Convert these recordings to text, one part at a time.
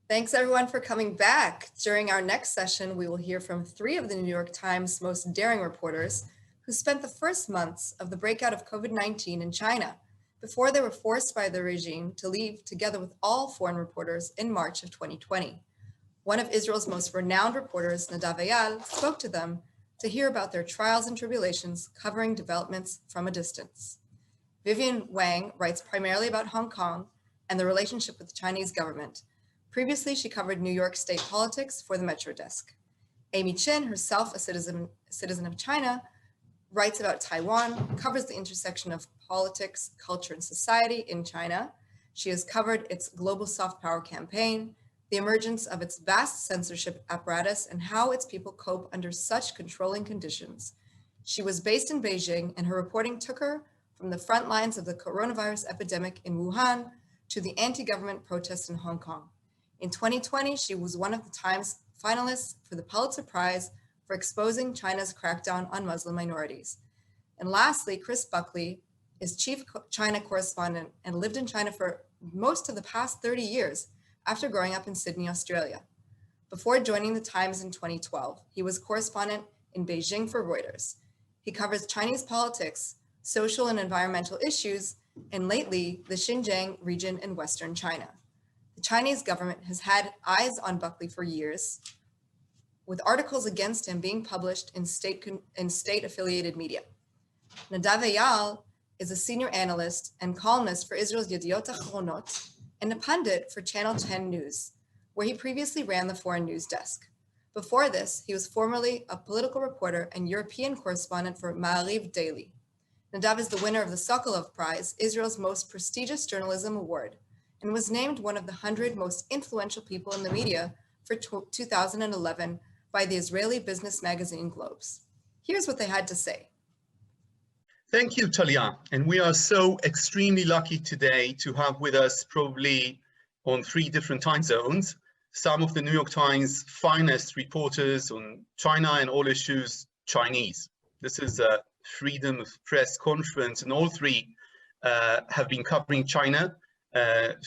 Thanks everyone for coming back. During our next session, we will hear from 3 of the New York Times' most daring reporters who spent the first months of the breakout of COVID-19 in China before they were forced by the regime to leave together with all foreign reporters in March of 2020. One of Israel's most renowned reporters, Nadav Eyal, spoke to them to hear about their trials and tribulations covering developments from a distance. Vivian Wang writes primarily about Hong Kong and the relationship with the Chinese government. Previously, she covered New York state politics for the Metro desk. Amy Chin, herself a citizen of China, writes about Taiwan, covers the intersection of politics, culture, and society in China. She has covered its global soft power campaign, the emergence of its vast censorship apparatus, and how its people cope under such controlling conditions. She was based in Beijing, and her reporting took her from the front lines of the coronavirus epidemic in Wuhan to the anti-government protests in Hong Kong. In 2020, she was one of the Times finalists for the Pulitzer Prize for exposing China's crackdown on Muslim minorities. And lastly, Chris Buckley is chief China correspondent and lived in China for most of the past 30 years after growing up in Sydney, Australia. Before joining the Times in 2012, he was correspondent in Beijing for Reuters. He covers Chinese politics, social and environmental issues, and lately, the Xinjiang region in Western China. The Chinese government has had eyes on Buckley for years, with articles against him being published in state-affiliated media. Nadav Eyal is a senior analyst and columnist for Israel's Yediot Ahronot and a pundit for Channel 10 News, where he previously ran the foreign news desk. Before this, he was formerly a political reporter and European correspondent for Ma'ariv Daily. Nadav is the winner of the Sokolov Prize, Israel's most prestigious journalism award, and was named one of the 100 most influential people in the media for 2011 by the Israeli business magazine Globes. Here's what they had to say. Thank you, Talia. And we are so extremely lucky today to have with us, probably on 3 different time zones, some of the New York Times finest reporters on China and all issues Chinese. This is a freedom of press conference, and all 3 have been covering China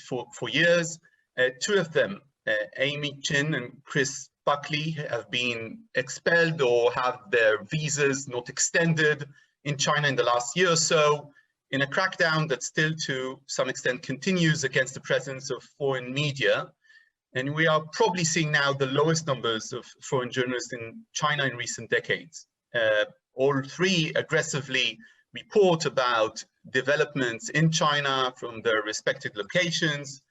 for years. 2 of them, Amy Chin and Chris Buckley, have been expelled or have their visas not extended in China in the last year or so, in a crackdown that still to some extent continues against the presence of foreign media. And we are probably seeing now the lowest numbers of foreign journalists in China in recent decades. All 3 aggressively report about developments in China from their respective locations.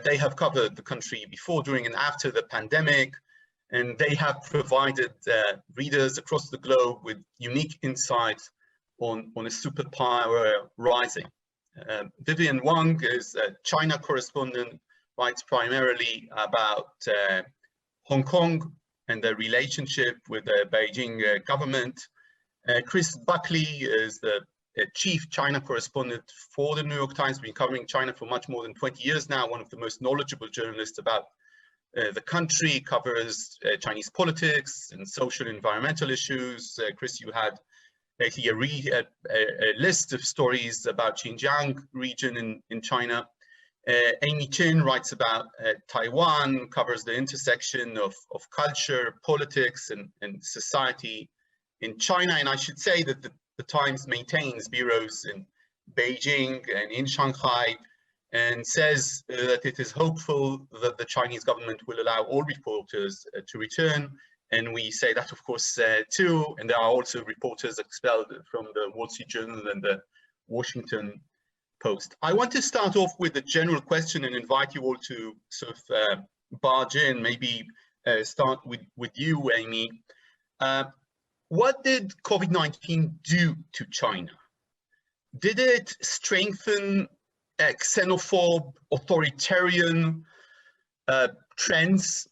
They have covered the country before, during, and after the pandemic, and they have provided readers across the globe with unique insights on a superpower rising. Vivian Wang is a China correspondent, writes primarily about Hong Kong and their relationship with the Beijing government. Chris Buckley is the chief China correspondent for the New York Times, been covering China for much more than 20 years now, one of the most knowledgeable journalists about the country, covers Chinese politics and social and environmental issues. Chris, you had lately a list of stories about Xinjiang region in China. Amy Chin writes about Taiwan, covers the intersection of culture, politics, and society in China. And I should say that the Times maintains bureaus in Beijing and in Shanghai, and says that it is hopeful that the Chinese government will allow all reporters to return. And we say that, of course, too. And there are also reporters expelled from the Wall Street Journal and the Washington Post. I want to start off with a general question and invite you all to sort of barge in, maybe start with you, Amy. What did COVID-19 do to China? Did it strengthen xenophobe, authoritarian trends?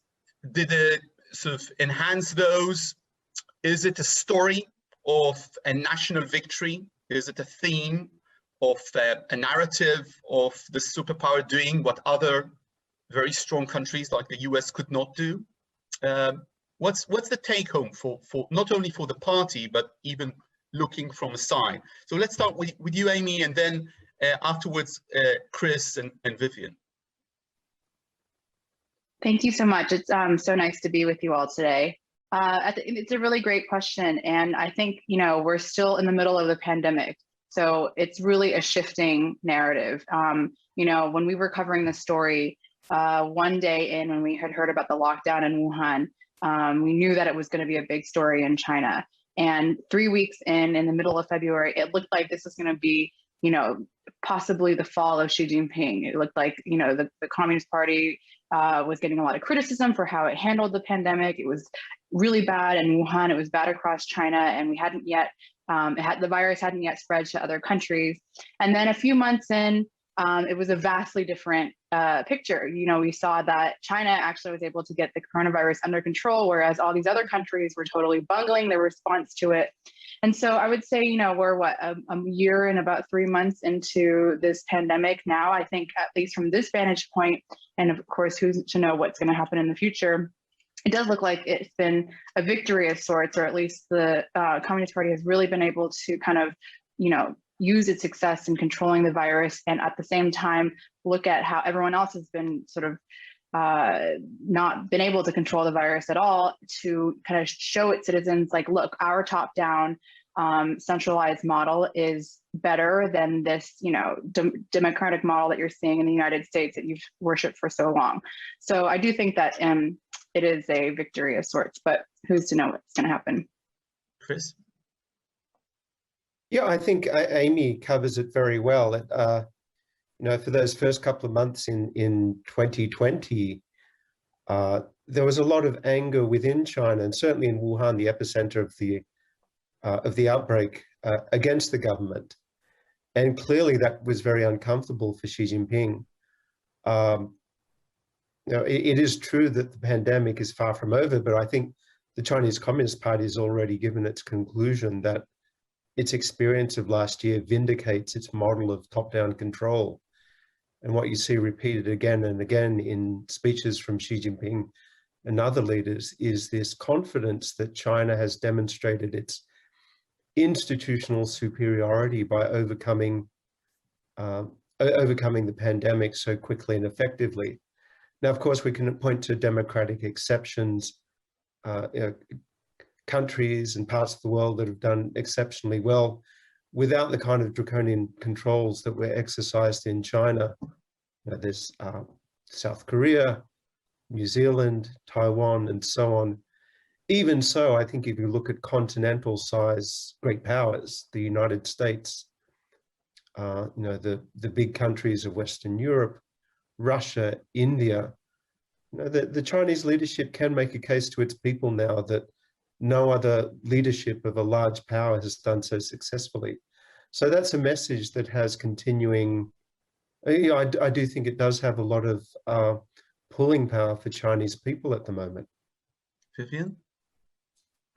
Did it sort of enhance those? Is it a story of a national victory? Is it a theme of a narrative of the superpower doing what other very strong countries like the US could not do? What's the take home for not only for the party, but even looking from aside? So let's start with you, Amy, and then afterwards, Chris and Vivian. Thank you so much. It's so nice to be with you all today. It's a really great question. And I think, we're still in the middle of the pandemic. So it's really a shifting narrative. When we were covering the story, one day in when we had heard about the lockdown in Wuhan, we knew that it was going to be a big story in China. And 3 weeks in the middle of February, it looked like this was going to be, possibly the fall of Xi Jinping. It looked like, the Communist Party was getting a lot of criticism for how it handled the pandemic. It was really bad in Wuhan. It was bad across China, and we hadn't yet, the virus hadn't yet spread to other countries. And then a few months in, it was a vastly different picture. We saw that China actually was able to get the coronavirus under control, whereas all these other countries were totally bungling their response to it. And so I would say, we're a year and about 3 months into this pandemic now. I think, at least from this vantage point, and of course, who's to know what's going to happen in the future, it does look like it's been a victory of sorts, or at least the Communist Party has really been able to kind of, use its success in controlling the virus, and at the same time look at how everyone else has been sort of not been able to control the virus at all, to kind of show its citizens, like, look, our top-down centralized model is better than this, democratic model that you're seeing in the United States that you've worshipped for so long. So I do think that it is a victory of sorts, but who's to know what's going to happen? Chris? Yeah, I think Amy covers it very well. For those first couple of months in 2020, there was a lot of anger within China, and certainly in Wuhan, the epicenter of the outbreak, against the government. And clearly that was very uncomfortable for Xi Jinping. It is true that the pandemic is far from over, but I think the Chinese Communist Party has already given its conclusion that its experience of last year vindicates its model of top-down control. And what you see repeated again and again in speeches from Xi Jinping and other leaders is this confidence that China has demonstrated its institutional superiority by overcoming the pandemic so quickly and effectively. Now, of course, we can point to democratic exceptions, countries and parts of the world that have done exceptionally well without the kind of draconian controls that were exercised in China. There's South Korea, New Zealand, Taiwan, and so on. Even so, I think if you look at continental size great powers, the United States, the big countries of Western Europe, Russia, India, the Chinese leadership can make a case to its people now that no other leadership of a large power has done so successfully. So that's a message that has continuing, I do think it does have a lot of pulling power for Chinese people at the moment. Vivian?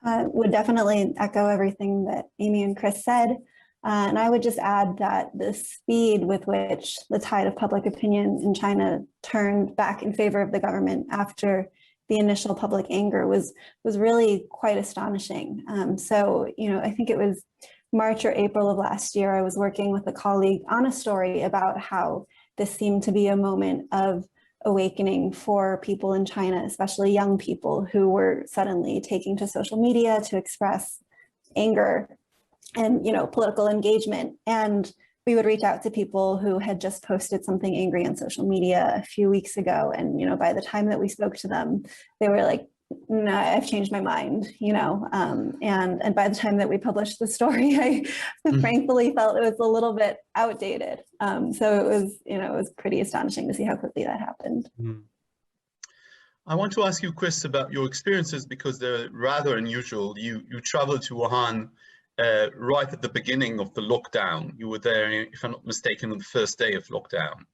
I would definitely echo everything that Amy and Chris said. And I would just add that the speed with which the tide of public opinion in China turned back in favor of the government after the initial public anger was really quite astonishing. I think it was March or April of last year, I was working with a colleague on a story about how this seemed to be a moment of awakening for people in China, especially young people who were suddenly taking to social media to express anger and political engagement. And we would reach out to people who had just posted something angry on social media a few weeks ago. And, by the time that we spoke to them, they were like, no, I've changed my mind, and by the time that we published the story, I frankly felt it was a little bit outdated. So it was pretty astonishing to see how quickly that happened. I want to ask you, Chris, about your experiences because they're rather unusual. You traveled to Wuhan right at the beginning of the lockdown. You were there, if I'm not mistaken, on the first day of lockdown.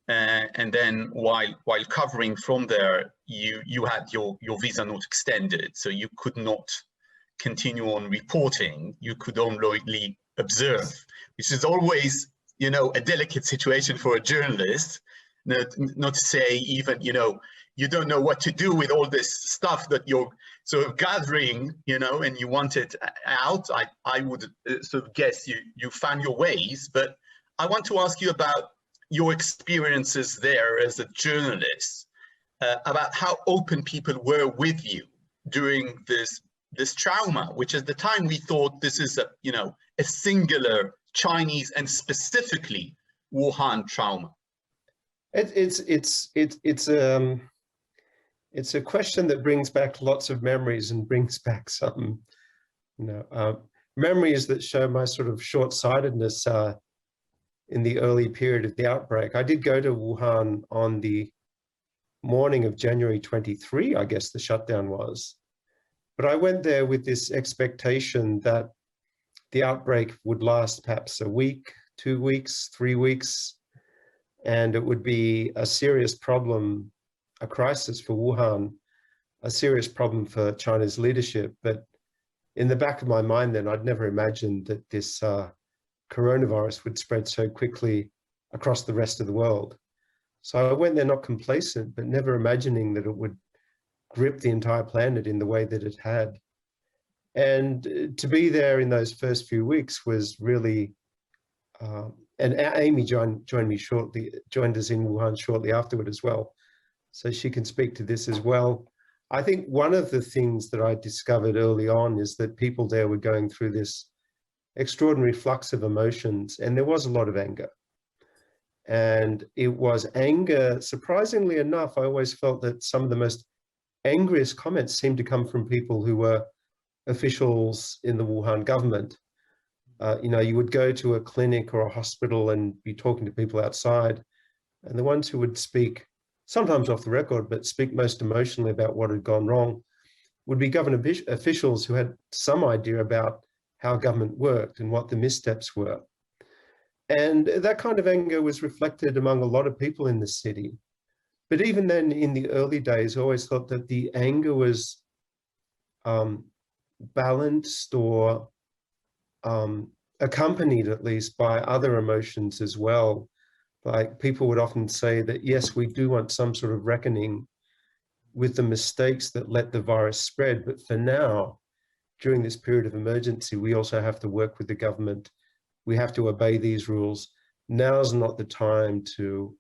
And then while covering from there, you had your visa not extended, so you could not continue on reporting. You could only observe, which is always, a delicate situation for a journalist. Not to say even, you don't know what to do with all this stuff that you're sort of gathering, and you want it out. I would sort of guess you found your ways, but I want to ask you about your experiences there as a journalist. about how open people were with you during this trauma, which at the time we thought this is a singular Chinese and specifically Wuhan trauma. It's a question that brings back lots of memories and brings back some, memories that show my sort of short-sightedness in the early period of the outbreak. I did go to Wuhan on the morning of January 23, I guess the shutdown was. But I went there with this expectation that the outbreak would last perhaps a week, 2 weeks, 3 weeks, and it would be a serious problem, a crisis for Wuhan, a serious problem for China's leadership. But in the back of my mind then, I'd never imagined that this coronavirus would spread so quickly across the rest of the world. So I went there not complacent, but never imagining that it would grip the entire planet in the way that it had. And to be there in those first few weeks was really, and Amy joined us in Wuhan shortly afterward as well. So she can speak to this as well. I think one of the things that I discovered early on is that people there were going through this extraordinary flux of emotions, and there was a lot of anger. And it was anger, surprisingly enough, I always felt that some of the most angriest comments seemed to come from people who were officials in the Wuhan government. You would go to a clinic or a hospital and be talking to people outside, and the ones who would speak, sometimes off the record, but speak most emotionally about what had gone wrong, would be government officials who had some idea about how government worked and what the missteps were. And that kind of anger was reflected among a lot of people in the city. But even then, in the early days, I always thought that the anger was balanced or accompanied at least by other emotions as well. Like people would often say that, yes, we do want some sort of reckoning with the mistakes that let the virus spread. But for now, during this period of emergency, we also have to work with the government. We have to obey these rules. Now's not the time to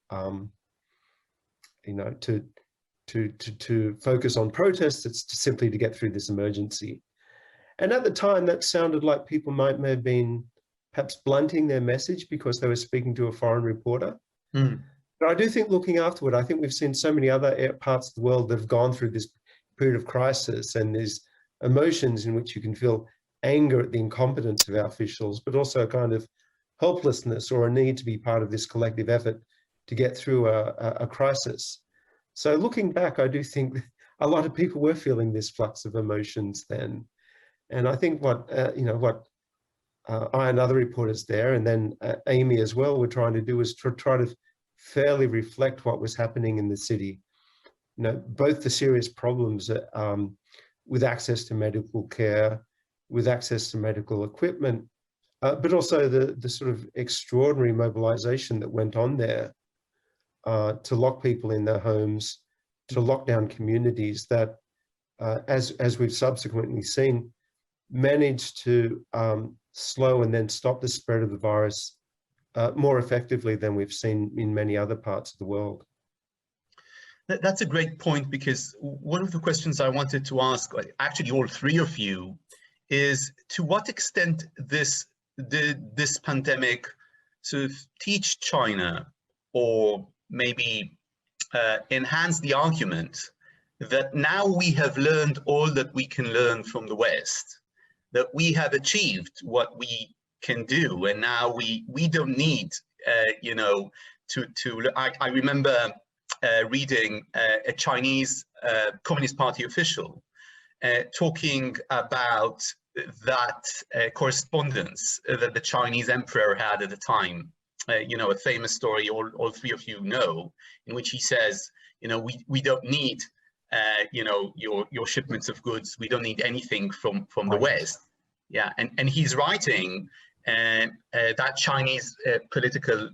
focus on protests. It's simply to get through this emergency. And at the time, that sounded like people may have been perhaps blunting their message because they were speaking to a foreign reporter. Mm. But I do think looking afterward, I think we've seen so many other parts of the world that have gone through this period of crisis, and there's emotions in which you can feel anger at the incompetence of our officials, but also a kind of helplessness or a need to be part of this collective effort to get through a crisis. So looking back, I do think a lot of people were feeling this flux of emotions then. And I think what I and other reporters there, and then Amy as well, were trying to do is try to fairly reflect what was happening in the city. Both the serious problems with access to medical care, with access to medical equipment, but also the sort of extraordinary mobilization that went on there to lock people in their homes, to lock down communities that, as we've subsequently seen, managed to slow and then stop the spread of the virus more effectively than we've seen in many other parts of the world. That's a great point, because one of the questions I wanted to ask, actually all three of you, is to what extent this pandemic sort of teach China, or maybe enhance the argument that now we have learned all that we can learn from the West, that we have achieved what we can do, and now we don't need, I remember reading a Chinese Communist Party official talking about that correspondence that the Chinese emperor had at the time, a famous story all three of you know, in which he says, we don't need your shipments of goods. We don't need anything from the West. Yeah, and he's writing, that Chinese political,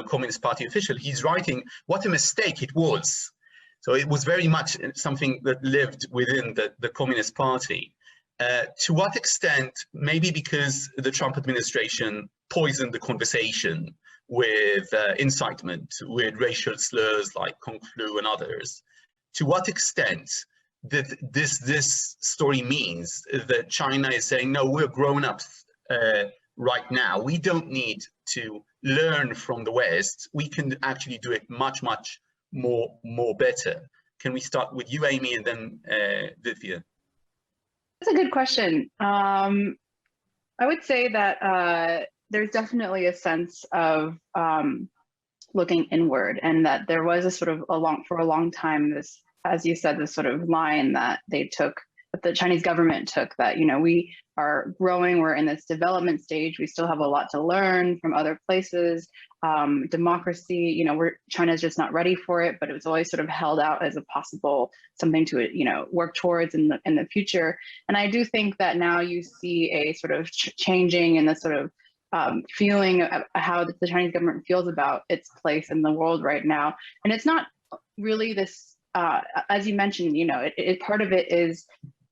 Communist Party official, he's writing what a mistake it was. So it was very much something that lived within the Communist Party. To what extent, maybe because the Trump administration poisoned the conversation with incitement, with racial slurs like Kung Flu and others, to what extent that this story means that China is saying, no, we're grown-ups right now. We don't need to learn from the West. We can actually do it much, much more better. Can we start with you, Amy, and then Vivian? That's a good question. I would say that there's definitely a sense of looking inward, and that there was a sort of for a long time, this, as you said, this sort of line that that the Chinese government took, that, you know, we are growing, we're in this development stage, we still have a lot to learn from other places. Democracy, you know, China's just not ready for it, but it was always sort of held out as a possible something to, you know, work towards in the future. And I do think that now you see a sort of changing in the sort of feeling of how the Chinese government feels about its place in the world right now. And it's not really this, as you mentioned, you know, part of it is,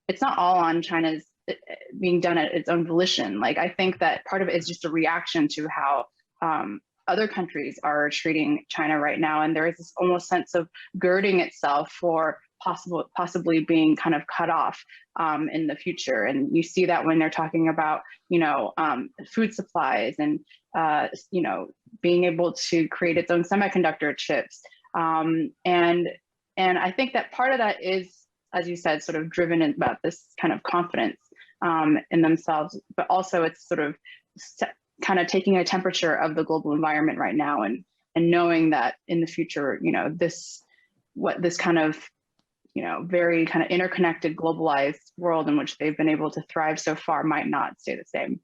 it's not all on China's being done at its own volition. Like, I think that part of it is just a reaction to how other countries are treating China right now. And there is this almost sense of girding itself for possibly being kind of cut off in the future. And you see that when they're talking about, you know, food supplies and, you know, being able to create its own semiconductor chips. And I think that part of that is, as you said, sort of driven about this kind of confidence in themselves, but also it's sort of kind of taking a temperature of the global environment right now, and knowing that in the future, you know, this kind of, you know, very kind of interconnected, globalized world in which they've been able to thrive so far might not stay the same.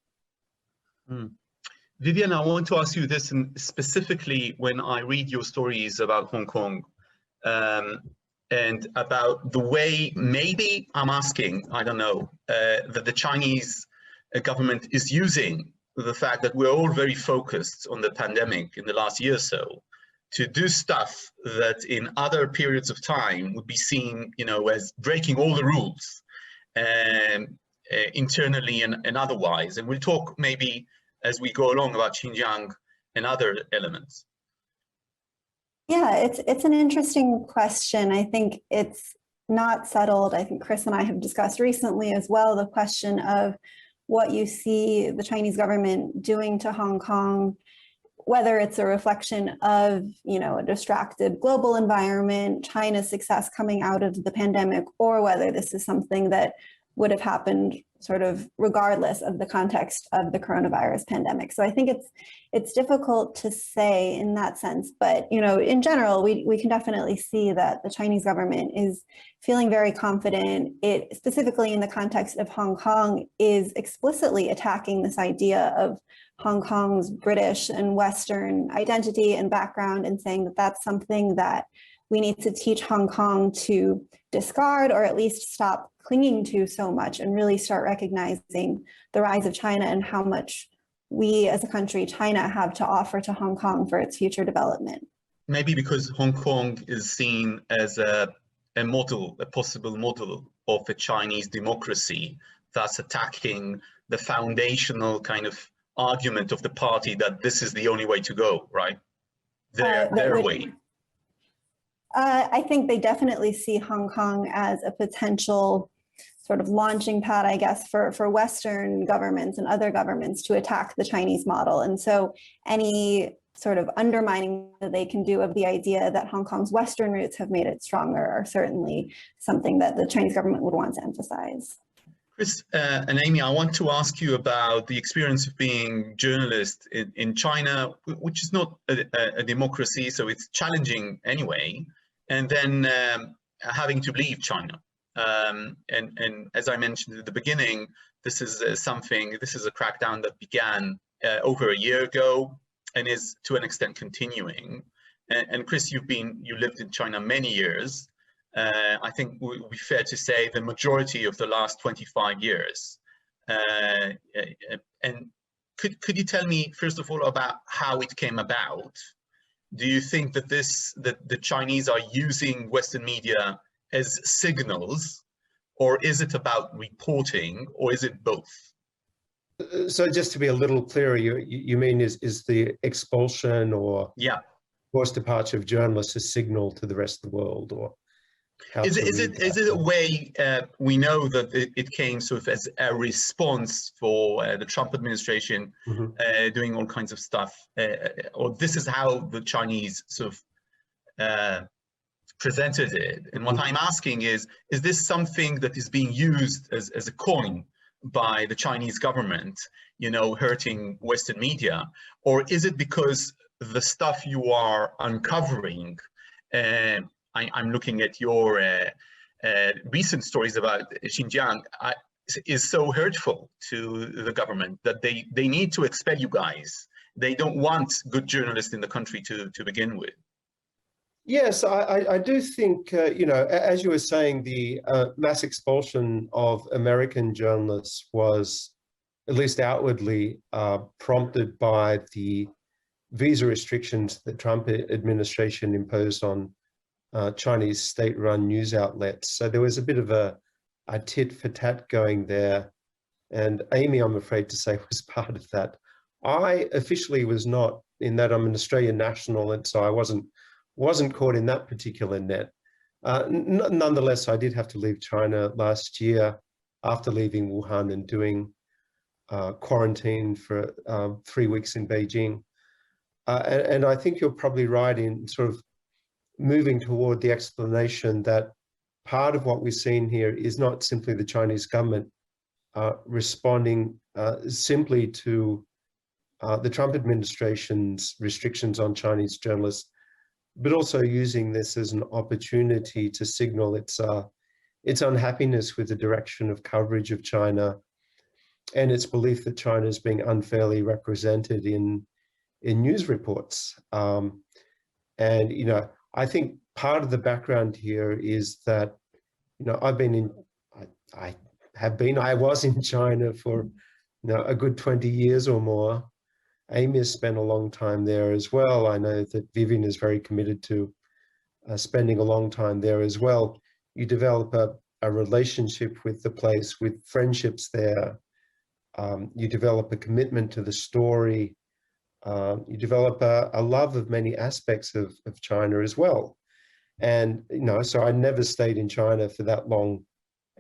Vivian, I want to ask you this, and specifically when I read your stories about Hong Kong, and about the way, maybe I'm asking, I don't know, that the Chinese government is using the fact that we're all very focused on the pandemic in the last year or so to do stuff that in other periods of time would be seen, you know, as breaking all the rules, internally and otherwise. And we'll talk maybe as we go along about Xinjiang and other elements. Yeah, it's an interesting question. I think it's not settled. I think Chris and I have discussed recently as well the question of what you see the Chinese government doing to Hong Kong, whether it's a reflection of, you know, a distracted global environment, China's success coming out of the pandemic, or whether this is something that would have happened sort of regardless of the context of the coronavirus pandemic. So I think it's difficult to say in that sense, but, you know, in general, we can definitely see that the Chinese government is feeling very confident. It, specifically in the context of Hong Kong, is explicitly attacking this idea of Hong Kong's British and Western identity and background, and saying that that's something that we need to teach Hong Kong to discard, or at least stop clinging to so much, and really start recognizing the rise of China and how much we as a country, China, have to offer to Hong Kong for its future development. Maybe because Hong Kong is seen as a possible model of a Chinese democracy, thus attacking the foundational kind of argument of the party that this is the only way to go, right? Their way. I think they definitely see Hong Kong as a potential sort of launching pad, I guess, for Western governments and other governments to attack the Chinese model. And so any sort of undermining that they can do of the idea that Hong Kong's Western roots have made it stronger are certainly something that the Chinese government would want to emphasize. Chris and Amy, I want to ask you about the experience of being journalist in China, which is not a democracy, so it's challenging anyway. And then having to leave China. And as I mentioned at the beginning, this is a crackdown that began over a year ago and is to an extent continuing. And Chris, you lived in China many years. I think it would be fair to say the majority of the last 25 years. And could you tell me, first of all, about how it came about? Do you think that the Chinese are using Western media as signals, or is it about reporting, or is it both? So just to be a little clearer, you mean is the expulsion or forced departure of journalists a signal to the rest of the world, or? Is it a way, we know that it came sort of as a response for the Trump administration doing all kinds of stuff, or this is how the Chinese sort of presented it. And what I'm asking is this something that is being used as a coin by the Chinese government, you know, hurting Western media? Or is it because the stuff you are uncovering, I'm looking at your recent stories about Xinjiang, is so hurtful to the government that they need to expel you guys. They don't want good journalists in the country to begin with. Yes, I do think, you know, as you were saying, the mass expulsion of American journalists was, at least outwardly, prompted by the visa restrictions the Trump administration imposed on Chinese state-run news outlets. So there was a bit of a tit for tat going there. And Amy, I'm afraid to say, was part of that. I officially was not, in that I'm an Australian national, and so I wasn't caught in that particular net. Nonetheless, I did have to leave China last year after leaving Wuhan and doing quarantine for 3 weeks in Beijing. And I think you're probably right in sort of moving toward the explanation that part of what we've seen here is not simply the Chinese government responding simply to the Trump administration's restrictions on Chinese journalists, but also using this as an opportunity to signal its unhappiness with the direction of coverage of China and its belief that China is being unfairly represented in news reports. And, you know, I think part of the background here is that, you know, I was in China for, you know, a good 20 years or more. Amy has spent a long time there as well. I know that Vivian is very committed to spending a long time there as well. You develop a relationship with the place, with friendships there. You develop a commitment to the story. You develop a love of many aspects of China as well. And, you know, so I never stayed in China for that long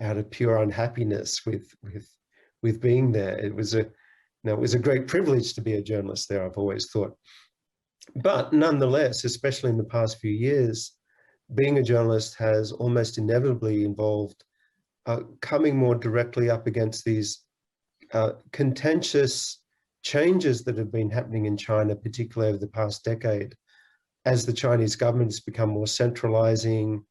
out of pure unhappiness with being there. It was a great privilege to be a journalist there, I've always thought. But nonetheless, especially in the past few years, being a journalist has almost inevitably involved coming more directly up against these contentious changes that have been happening in China, particularly over the past decade, as the Chinese government has become more centralizing,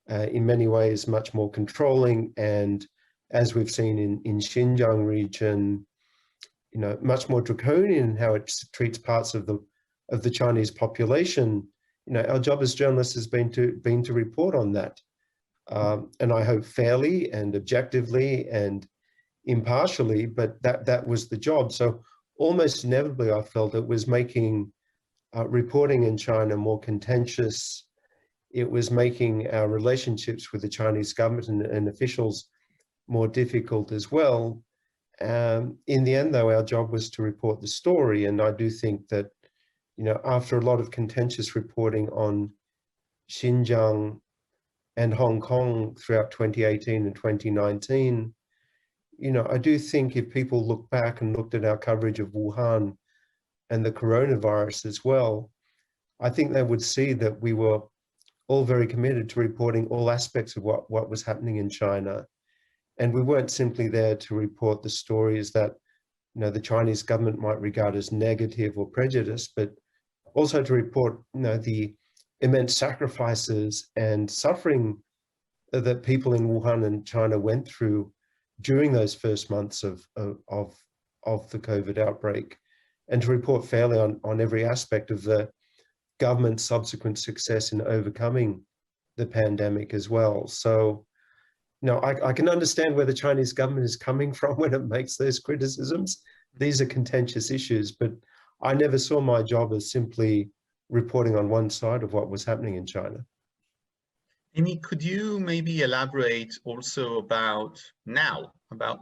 in many ways much more controlling, and as we've seen in Xinjiang region, you know, much more draconian in how it treats parts of the Chinese population. You know, our job as journalists has been to report on that, and I hope fairly and objectively and impartially, but that was the job. So almost inevitably, I felt it was making reporting in China more contentious. It was making our relationships with the Chinese government and officials more difficult as well. In the end, though, our job was to report the story. And I do think that, you know, after a lot of contentious reporting on Xinjiang and Hong Kong throughout 2018 and 2019, you know, I do think if people look back and looked at our coverage of Wuhan and the coronavirus as well, I think they would see that we were all very committed to reporting all aspects of what was happening in China. And we weren't simply there to report the stories that, you know, the Chinese government might regard as negative or prejudiced, but also to report, you know, the immense sacrifices and suffering that people in Wuhan and China went through during those first months of the COVID outbreak, and to report fairly on every aspect of the government's subsequent success in overcoming the pandemic as well. So, you know, I can understand where the Chinese government is coming from when it makes those criticisms. These are contentious issues, but I never saw my job as simply reporting on one side of what was happening in China. Amy, could you maybe elaborate also about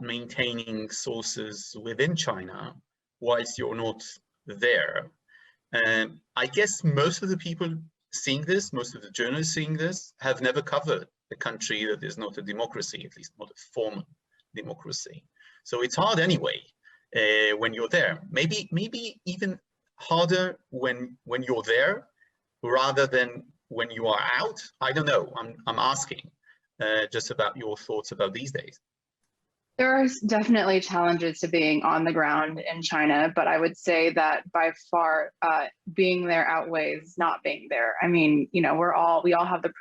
maintaining sources within China whilst you're not there? I guess most of the people seeing this, most of the journalists seeing this, have never covered a country that is not a democracy, at least not a formal democracy. So it's hard anyway when you're there. Maybe even harder when you're there rather than when you are out. I don't know. I'm asking just about your thoughts about these days. There are definitely challenges to being on the ground in China, but I would say that by far being there outweighs not being there. I mean, we all have the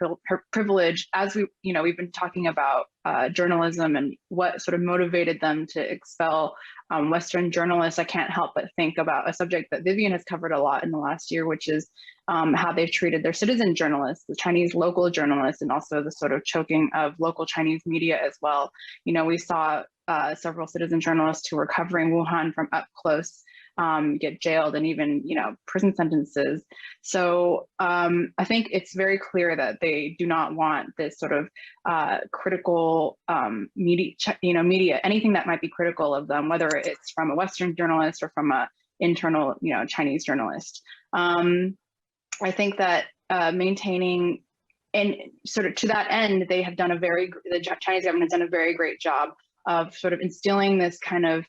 privilege, as we've been talking about journalism and what sort of motivated them to expel Western journalists. I can't help but think about a subject that Vivian has covered a lot in the last year, which is how they've treated their citizen journalists, the Chinese local journalists, and also the sort of choking of local Chinese media as well. We saw several citizen journalists who were covering Wuhan from up close get jailed and even, prison sentences. So I think it's very clear that they do not want this sort of critical media, anything that might be critical of them, whether it's from a Western journalist or from a internal, Chinese journalist. I think that maintaining, and sort of to that end, the Chinese government has done a very great job of sort of instilling this kind of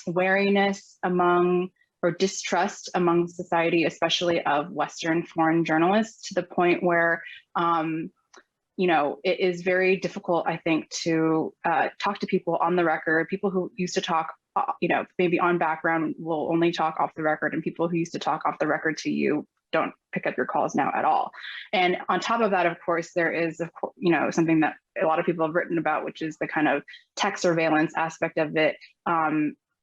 wariness or distrust among society, especially of Western foreign journalists, to the point where, it is very difficult, I think, to talk to people on the record. People who used to talk, maybe on background will only talk off the record, and people who used to talk off the record to you don't pick up your calls now at all. And on top of that, of course, there is, something that a lot of people have written about, which is the kind of tech surveillance aspect of it.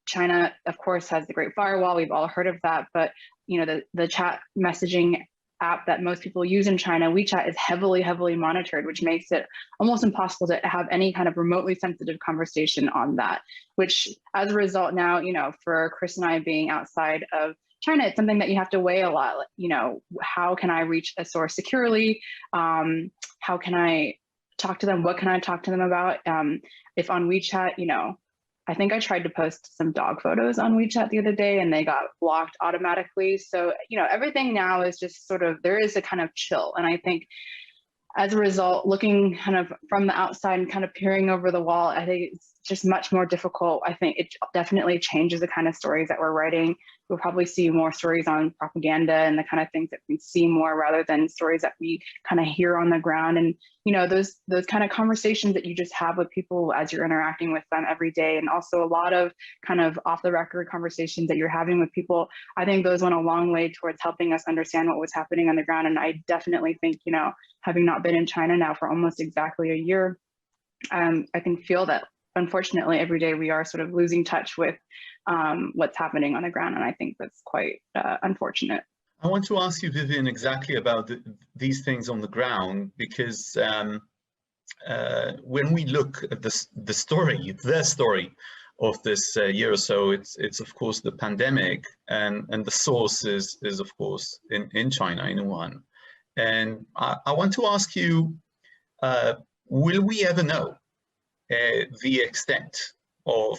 China, of course, has the Great Firewall. We've all heard of that. But, the chat messaging app that most people use in China, WeChat, is heavily, heavily monitored, which makes it almost impossible to have any kind of remotely sensitive conversation on that, which as a result now, for Chris and I being outside of China, it's something that you have to weigh a lot. How can I reach a source securely? How can I talk to them? What can I talk to them about? If on WeChat, I think I tried to post some dog photos on WeChat the other day and they got blocked automatically. So, everything now is just sort of, there is a kind of chill. And I think as a result, looking kind of from the outside and kind of peering over the wall, I think it's just much more difficult. I think it definitely changes the kind of stories that we're writing. We'll probably see more stories on propaganda and the kind of things that we see more rather than stories that we kind of hear on the ground. And, those kind of conversations that you just have with people as you're interacting with them every day. And also a lot of kind of off the record conversations that you're having with people, I think those went a long way towards helping us understand what was happening on the ground. And I definitely think, having not been in China now for almost exactly a year, I can feel that unfortunately every day we are sort of losing touch with what's happening on the ground. And I think that's quite unfortunate. I want to ask you, Vivian, exactly about these things on the ground, because when we look at the story of this year or so, it's of course the pandemic, and the source is of course in China, in Wuhan. And I want to ask you, will we ever know the extent of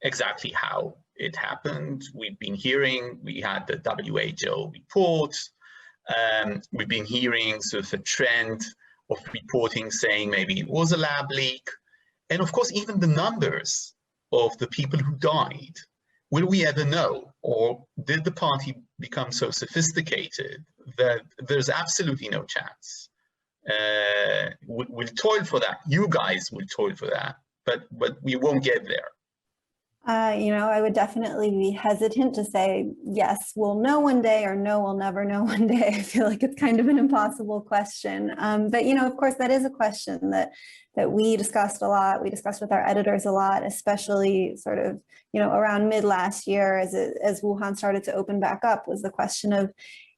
exactly how it happened? We've been hearing, we had the WHO report, we've been hearing sort of a trend of reporting saying maybe it was a lab leak. And of course, even the numbers of the people who died, will we ever know? Or did the party become so sophisticated that there's absolutely no chance? We'll toil for that. You guys will toil for that, but we won't get there. I would definitely be hesitant to say, yes, we'll know one day, or no, we'll never know one day. I feel like it's kind of an impossible question. But, of course, that is a question that we discussed a lot. We discussed with our editors a lot, especially sort of, around mid last year as Wuhan started to open back up, was the question of,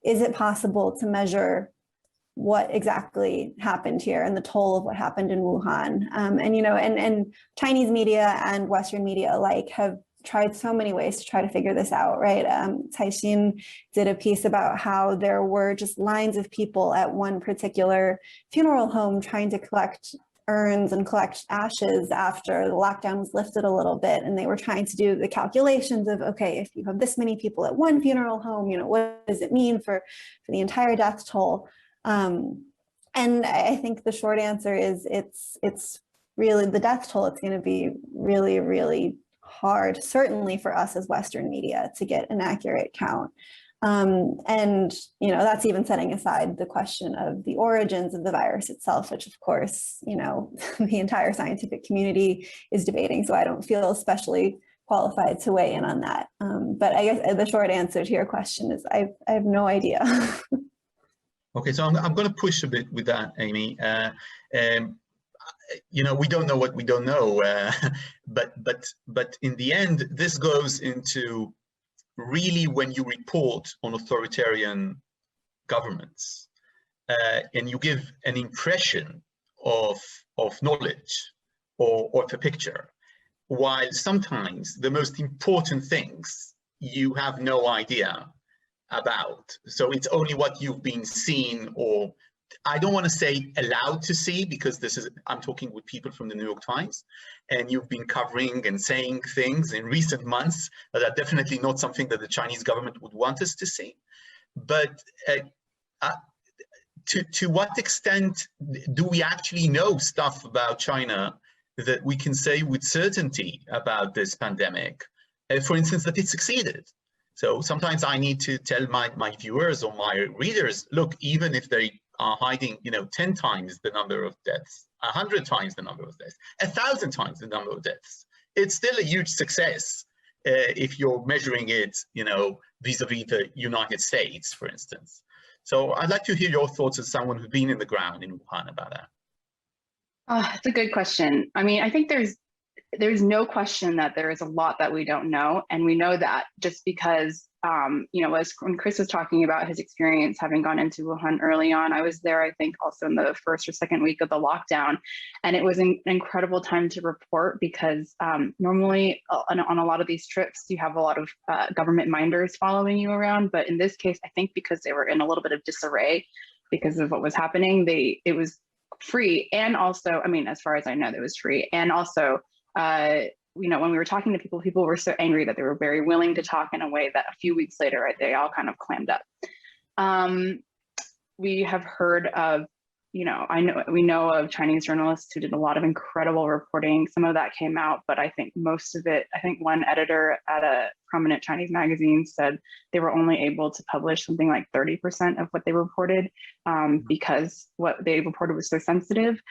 is it possible to measure what exactly happened here and the toll of what happened in Wuhan? And Chinese media and Western media alike have tried so many ways to try to figure this out, right? Caixin did a piece about how there were just lines of people at one particular funeral home trying to collect urns and collect ashes after the lockdown was lifted a little bit. And they were trying to do the calculations of, okay, if you have this many people at one funeral home, what does it mean for the entire death toll? And I think the short answer is it's really the death toll. It's going to be really, really hard, certainly for us as Western media, to get an accurate count. And, you know, that's even setting aside the question of the origins of the virus itself, which of course, you know, the entire scientific community is debating. So I don't feel especially qualified to weigh in on that. But I guess the short answer to your question is I have no idea. Okay, so I'm going to push a bit with that, Amy. You know, we don't know what we don't know, but in the end, this goes into really when you report on authoritarian governments and you give an impression of knowledge or of a picture, while sometimes the most important things you have no idea about. So it's only what you've been seen, or I don't want to say allowed to see, because this is, I'm talking with people from the New York Times, and you've been covering and saying things in recent months that are definitely not something that the Chinese government would want us to see. But to what extent do we actually know stuff about China that we can say with certainty about this pandemic? For instance, that it succeeded. So sometimes I need to tell my viewers or my readers, look, even if they are hiding, you know, 10 times the number of deaths, 100 times the number of deaths, 1,000 times the number of deaths, it's still a huge success if you're measuring it, you know, vis-a-vis the United States, for instance. So I'd like to hear your thoughts as someone who's been in the ground in Wuhan about that. It's a good question. I mean, I think there's no question that there is a lot that we don't know. And we know that just because, you know, when Chris was talking about his experience having gone into Wuhan early on, I was there, I think, also in the first or second week of the lockdown. And it was an incredible time to report because normally on a lot of these trips, you have a lot of government minders following you around. But in this case, I think because they were in a little bit of disarray because of what was happening, it was free. And also, I mean, as far as I know, it was free. And also, you know, when we were talking to people, people were so angry that they were very willing to talk in a way that a few weeks later, right, they all kind of clammed up. We have heard of, you know, we know of Chinese journalists who did a lot of incredible reporting. Some of that came out, but I think most of it, I think one editor at a prominent Chinese magazine said they were only able to publish something like 30% of what they reported because what they reported was so sensitive.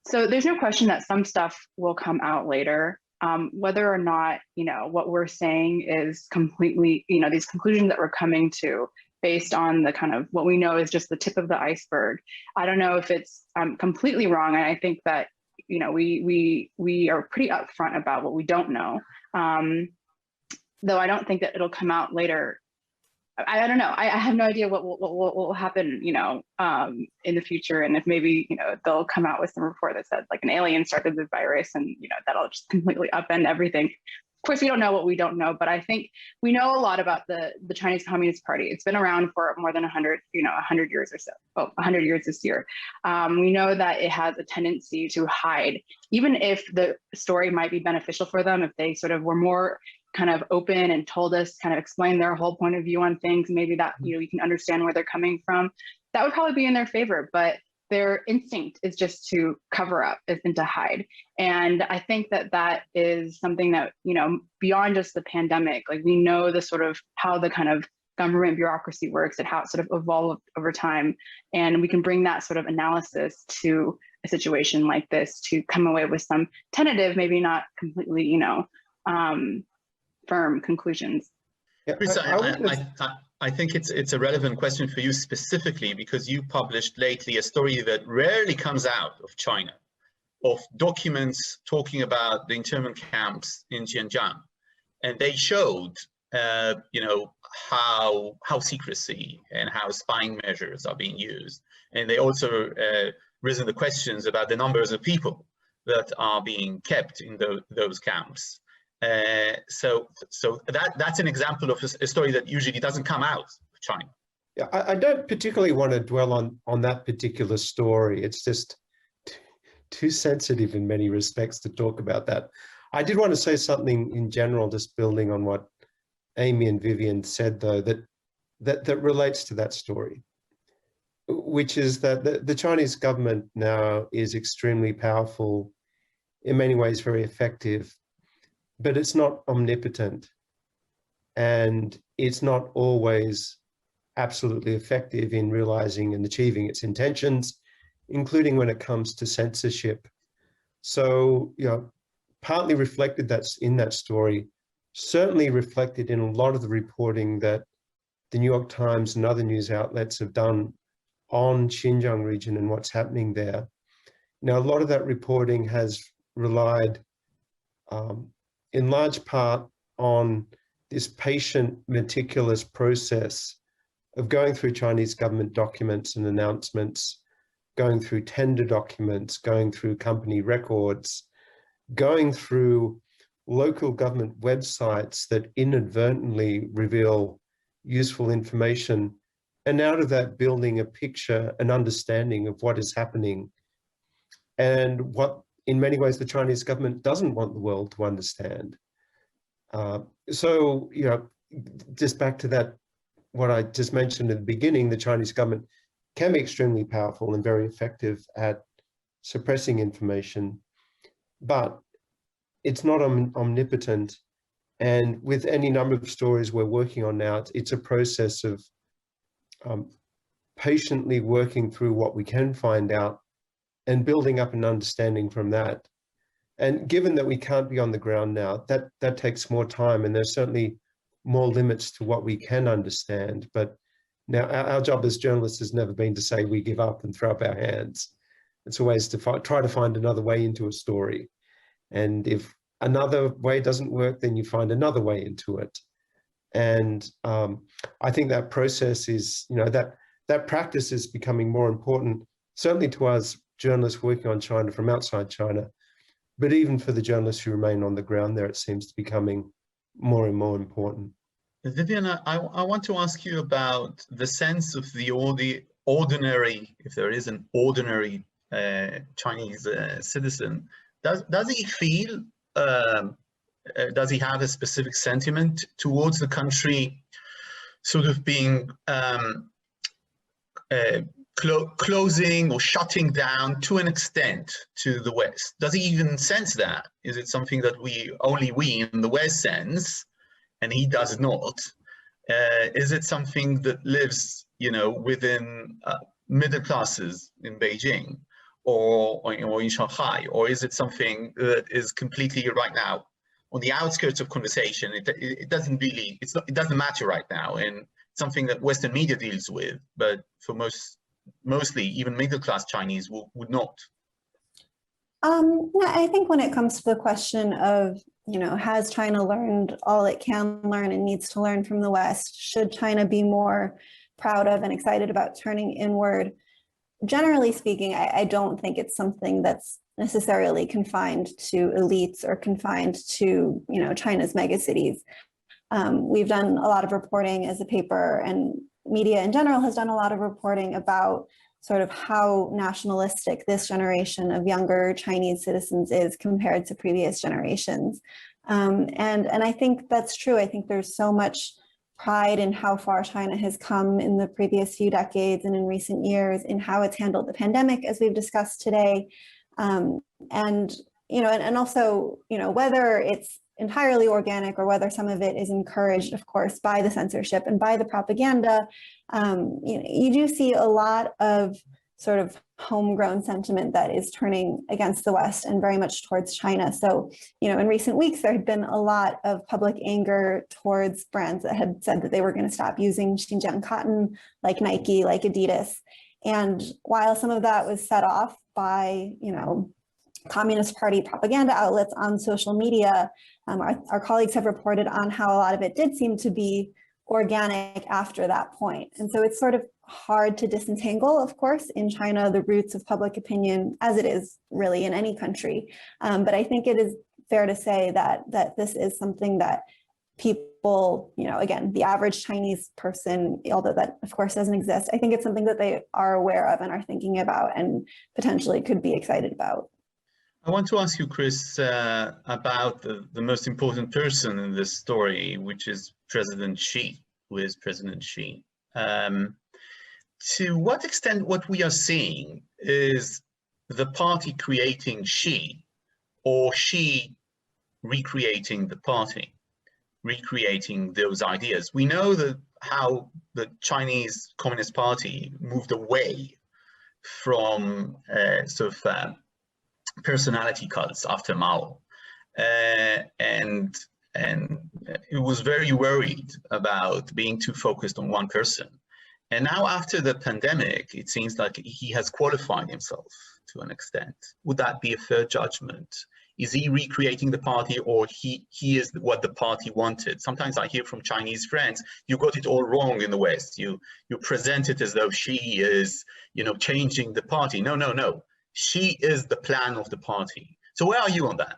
So there's no question that some stuff will come out later. Whether or not, you know, what we're saying is completely, you know, these conclusions that we're coming to based on the kind of what we know is just the tip of the iceberg. I don't know if it's completely wrong. And I think that, you know, we are pretty upfront about what we don't know. Though I don't think that it'll come out later. I don't know. I have no idea what will happen, you know, in the future. And if maybe, you know, they'll come out with some report that said like an alien started the virus and, you know, that'll just completely upend everything. Of course, we don't know what we don't know, but I think we know a lot about the Chinese Communist Party. It's been around for more than 100 years or so. Oh, 100 years this year. We know that it has a tendency to hide, even if the story might be beneficial for them, if they sort of were more kind of open and told us, kind of explain their whole point of view on things, maybe that, you know, you can understand where they're coming from, that would probably be in their favor. But their instinct is just to cover up and to hide. And I think that that is something that, you know, beyond just the pandemic, like we know the sort of how the kind of government bureaucracy works and how it sort of evolved over time. And we can bring that sort of analysis to a situation like this to come away with some tentative, maybe not completely, you know, firm conclusions. Yeah, Chris, I think it's a relevant question for you specifically because you published lately a story that rarely comes out of China, of documents talking about the internment camps in Xinjiang, and they showed, you know, how secrecy and how spying measures are being used, and they also risen the questions about the numbers of people that are being kept in those camps. So that's an example of a story that usually doesn't come out of China. Yeah, I don't particularly want to dwell on that particular story. It's just too sensitive in many respects to talk about that. I did want to say something in general, just building on what Amy and Vivian said, though, that relates to that story. which is that the Chinese government now is extremely powerful, in many ways very effective, but it's not omnipotent, and it's not always absolutely effective in realizing and achieving its intentions, including when it comes to censorship. So, partly reflected that's in that story, certainly reflected in a lot of the reporting that the New York Times and other news outlets have done on Xinjiang region and what's happening there. Now, a lot of that reporting has relied in large part on this patient, meticulous process of going through Chinese government documents and announcements, going through tender documents, going through company records, going through local government websites that inadvertently reveal useful information, and out of that building a picture, an understanding of what is happening and what in many ways the Chinese government doesn't want the world to understand. So, just back to that, what I just mentioned at the beginning, the Chinese government can be extremely powerful and very effective at suppressing information, but it's not omnipotent. And with any number of stories we're working on now, it's a process of patiently working through what we can find out and building up an understanding from that. And given that we can't be on the ground now, that takes more time, and there's certainly more limits to what we can understand. But now our job as journalists has never been to say we give up and throw up our hands. It's always to try to find another way into a story. And if another way doesn't work, then you find another way into it. And I think that process is, that practice is becoming more important, certainly to us journalists working on China from outside China, but even for the journalists who remain on the ground there, it seems to be becoming more and more important. Vivian, I want to ask you about the sense of the ordinary, if there is an ordinary Chinese citizen. Does he feel, does he have a specific sentiment towards the country sort of being closing or shutting down to an extent to the West? Does he even sense that? Is it something that only we in the West sense, and he does not? Is it something that lives, within middle classes in Beijing or in Shanghai, or is it something that is completely right now on the outskirts of conversation? It doesn't really, it doesn't matter right now, and something that Western media deals with, but for mostly even middle-class Chinese would not. I think when it comes to the question of, has China learned all it can learn and needs to learn from the West? Should China be more proud of and excited about turning inward? Generally speaking, I don't think it's something that's necessarily confined to elites or confined to, China's megacities. We've done a lot of reporting as a paper, and media in general has done a lot of reporting about sort of how nationalistic this generation of younger Chinese citizens is compared to previous generations. And I think that's true. I think there's so much pride in how far China has come in the previous few decades and in recent years in how it's handled the pandemic, as we've discussed today. And also, whether it's entirely organic or whether some of it is encouraged, of course, by the censorship and by the propaganda, you do see a lot of sort of homegrown sentiment that is turning against the West and very much towards China. So, in recent weeks, there had been a lot of public anger towards brands that had said that they were going to stop using Xinjiang cotton, like Nike, like Adidas. And while some of that was set off by, Communist Party propaganda outlets on social media, our colleagues have reported on how a lot of it did seem to be organic after that point. And so it's sort of hard to disentangle, of course, in China, the roots of public opinion, as it is really in any country. But I think it is fair to say that this is something that people, again, the average Chinese person, although that of course doesn't exist, I think it's something that they are aware of and are thinking about and potentially could be excited about. I want to ask you, Chris, about the most important person in this story, which is President Xi, who is President Xi. to what extent what we are seeing is the party creating Xi, or Xi recreating the party, recreating those ideas? We know that how the Chinese Communist Party moved away from personality cults after Mao, and it was very worried about being too focused on one person. And now after the pandemic, it seems like he has qualified himself to an extent. Would that be a fair judgment? Is he recreating the party, or he is what the party wanted? Sometimes I hear from Chinese friends, you got it all wrong in the West. You present it as though Xi is, changing the party. No. Xi is the plan of the party. So where are you on that?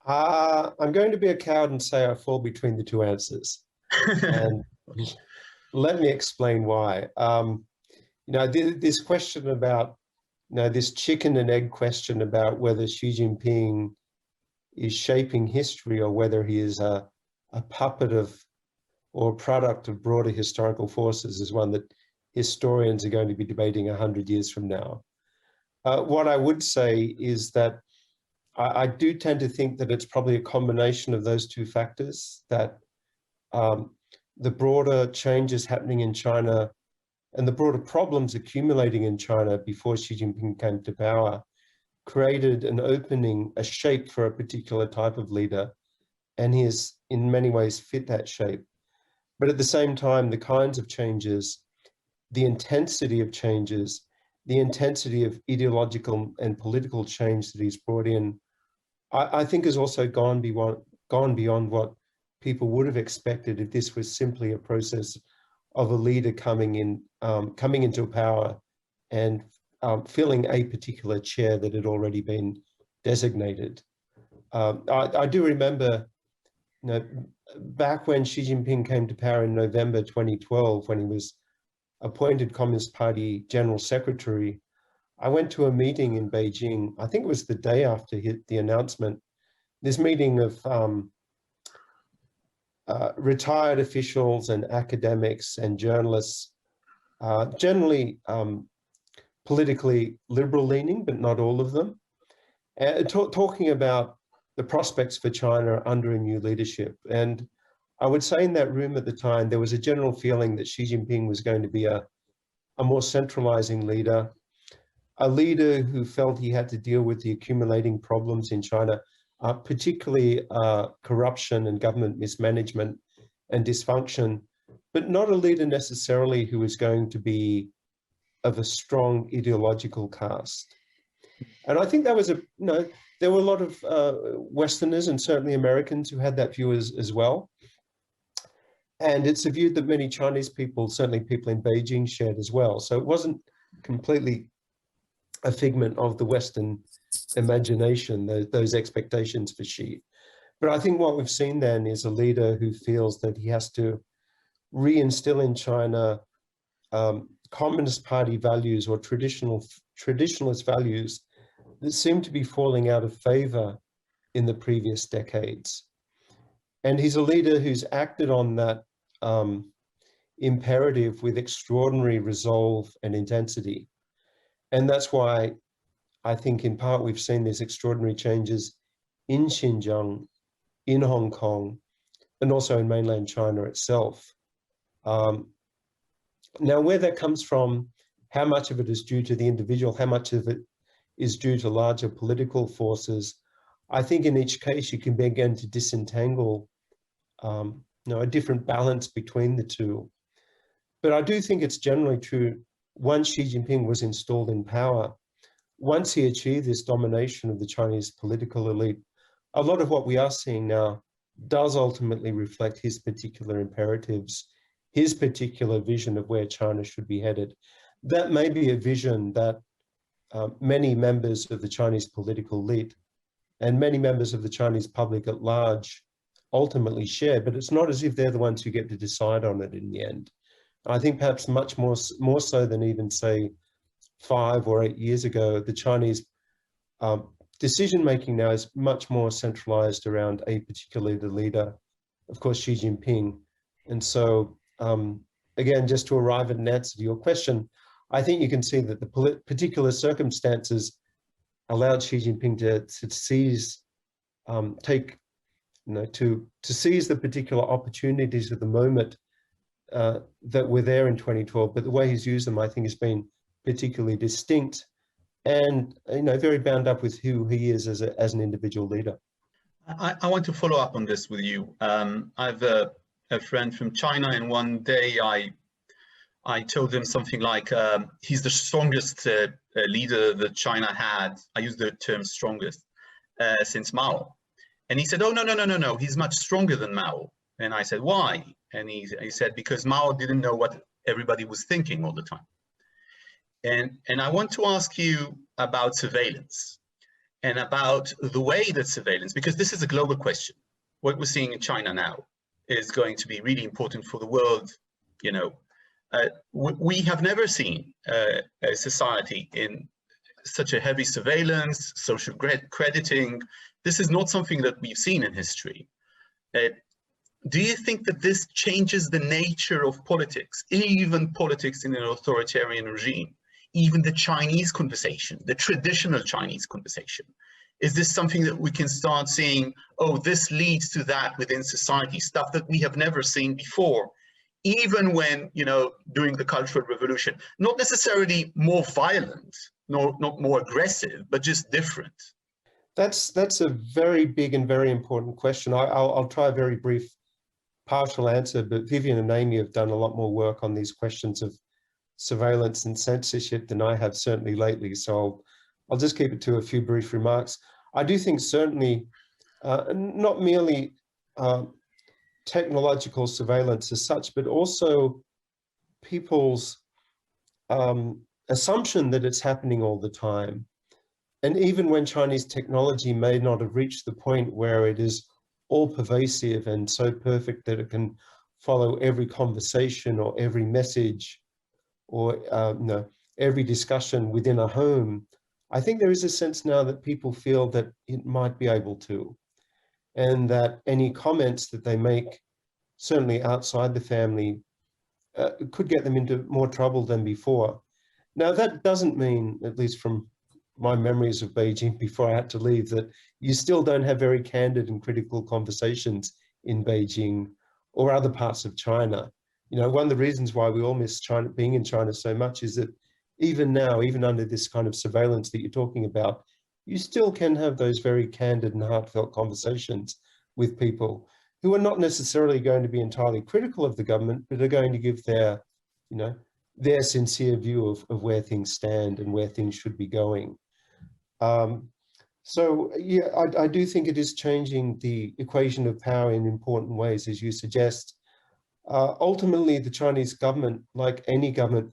I'm going to be a coward and say I fall between the two answers. And let me explain why. This question about, this chicken and egg question about whether Xi Jinping is shaping history or whether he is a puppet of or a product of broader historical forces is one that historians are going to be debating 100 years from now. What I would say is that I do tend to think that it's probably a combination of those two factors, that the broader changes happening in China and the broader problems accumulating in China before Xi Jinping came to power created an opening, a shape for a particular type of leader, and he has in many ways fit that shape. But at the same time, the kinds of changes, the intensity of changes, the intensity of ideological and political change that he's brought in, I think has also gone beyond what people would have expected if this was simply a process of a leader coming into power and filling a particular chair that had already been designated. I do remember, back when Xi Jinping came to power in November 2012, when he was appointed Communist Party General Secretary, I went to a meeting in Beijing. I think it was the day after the announcement. This meeting of retired officials and academics and journalists, generally politically liberal leaning, but not all of them, talking about the prospects for China under a new leadership. And I would say in that room at the time, there was a general feeling that Xi Jinping was going to be a more centralizing leader, a leader who felt he had to deal with the accumulating problems in China, particularly corruption and government mismanagement and dysfunction, but not a leader necessarily who was going to be of a strong ideological cast. And I think that was there were a lot of Westerners and certainly Americans who had that view as well. And it's a view that many Chinese people, certainly people in Beijing, shared as well. So it wasn't completely a figment of the Western imagination, those expectations for Xi. But I think what we've seen then is a leader who feels that he has to reinstill in China Communist Party values or traditionalist values that seem to be falling out of favor in the previous decades. And he's a leader who's acted on that imperative with extraordinary resolve and intensity. And that's why I think in part we've seen these extraordinary changes in Xinjiang, in Hong Kong, and also in mainland China itself. Now, where that comes from, how much of it is due to the individual, how much of it is due to larger political forces, I think in each case you can begin to disentangle a different balance between the two. But I do think it's generally true, once Xi Jinping was installed in power, once he achieved this domination of the Chinese political elite, a lot of what we are seeing now does ultimately reflect his particular imperatives, his particular vision of where China should be headed. That may be a vision that many members of the Chinese political elite and many members of the Chinese public at large ultimately share, but it's not as if they're the ones who get to decide on it in the end. I think perhaps much more so than even, say, 5 or 8 years ago, the Chinese decision-making now is much more centralized around a particular leader, of course, Xi Jinping. And so again, just to arrive at an answer to your question, I think you can see that the particular circumstances allowed Xi Jinping to seize, to seize the particular opportunities of the moment that were there in 2012. But the way he's used them, I think, has been particularly distinct and very bound up with who he is as an individual leader. I want to follow up on this with you. I have a friend from China, and one day I told him something like, he's the strongest leader that China had. I use the term strongest since Mao. And he said, oh, no, he's much stronger than Mao. And I said, why? And he said, because Mao didn't know what everybody was thinking all the time. And I want to ask you about surveillance and about the way that surveillance, because this is a global question. What we're seeing in China now is going to be really important for the world. We have never seen a society in such a heavy surveillance, social crediting. This is not something that we've seen in history. Do you think that this changes the nature of politics, even politics in an authoritarian regime, even the Chinese conversation, the traditional Chinese conversation? Is this something that we can start seeing, oh, this leads to that within society, stuff that we have never seen before, even when, during the Cultural Revolution, not necessarily more violent, not more aggressive, but just different? That's a very big and very important question. I'll try a very brief partial answer, but Vivian and Amy have done a lot more work on these questions of surveillance and censorship than I have certainly lately. So I'll just keep it to a few brief remarks. I do think certainly not merely technological surveillance as such, but also people's assumption that it's happening all the time. And even when Chinese technology may not have reached the point where it is all pervasive and so perfect that it can follow every conversation or every message or every discussion within a home, I think there is a sense now that people feel that it might be able to, and that any comments that they make, certainly outside the family, could get them into more trouble than before. Now, that doesn't mean, at least from my memories of Beijing before I had to leave, that you still don't have very candid and critical conversations in Beijing or other parts of China. One of the reasons why we all miss China, being in China so much, is that even now, even under this kind of surveillance that you're talking about, you still can have those very candid and heartfelt conversations with people who are not necessarily going to be entirely critical of the government, but are going to give their, their sincere view of where things stand and where things should be going. So yeah, I do think it is changing the equation of power in important ways, as you suggest. Ultimately, the Chinese government, like any government,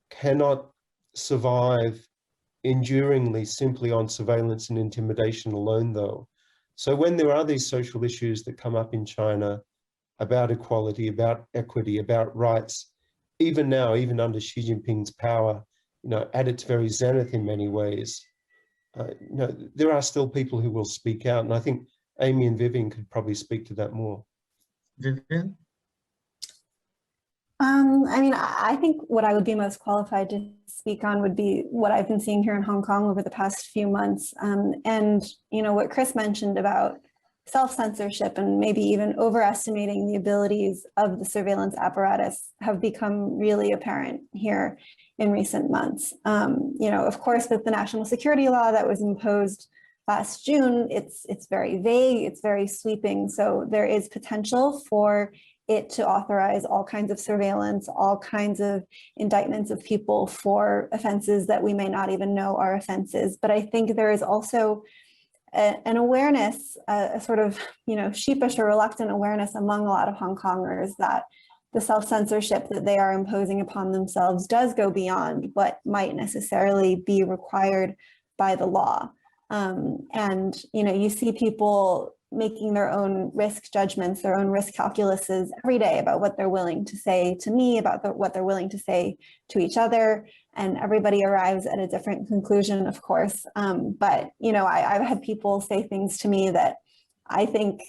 cannot survive enduringly simply on surveillance and intimidation alone, though. So when there are these social issues that come up in China about equality, about equity, about rights, even now, even under Xi Jinping's power, at its very zenith in many ways, there are still people who will speak out. And I think Amy and Vivian could probably speak to that more. Vivian? I think what I would be most qualified to speak on would be what I've been seeing here in Hong Kong over the past few months. And what Chris mentioned about self-censorship and maybe even overestimating the abilities of the surveillance apparatus have become really apparent here in recent months. Of course, with the national security law that was imposed last June, it's very vague, it's very sweeping. So there is potential for it to authorize all kinds of surveillance, all kinds of indictments of people for offenses that we may not even know are offenses. But I think there is also an awareness, a sort of, sheepish or reluctant awareness among a lot of Hong Kongers that the self-censorship that they are imposing upon themselves does go beyond what might necessarily be required by the law. And you see people making their own risk judgments, their own risk calculuses every day about what they're willing to say to me, about what they're willing to say to each other. And everybody arrives at a different conclusion, of course. But, I've had people say things to me that I think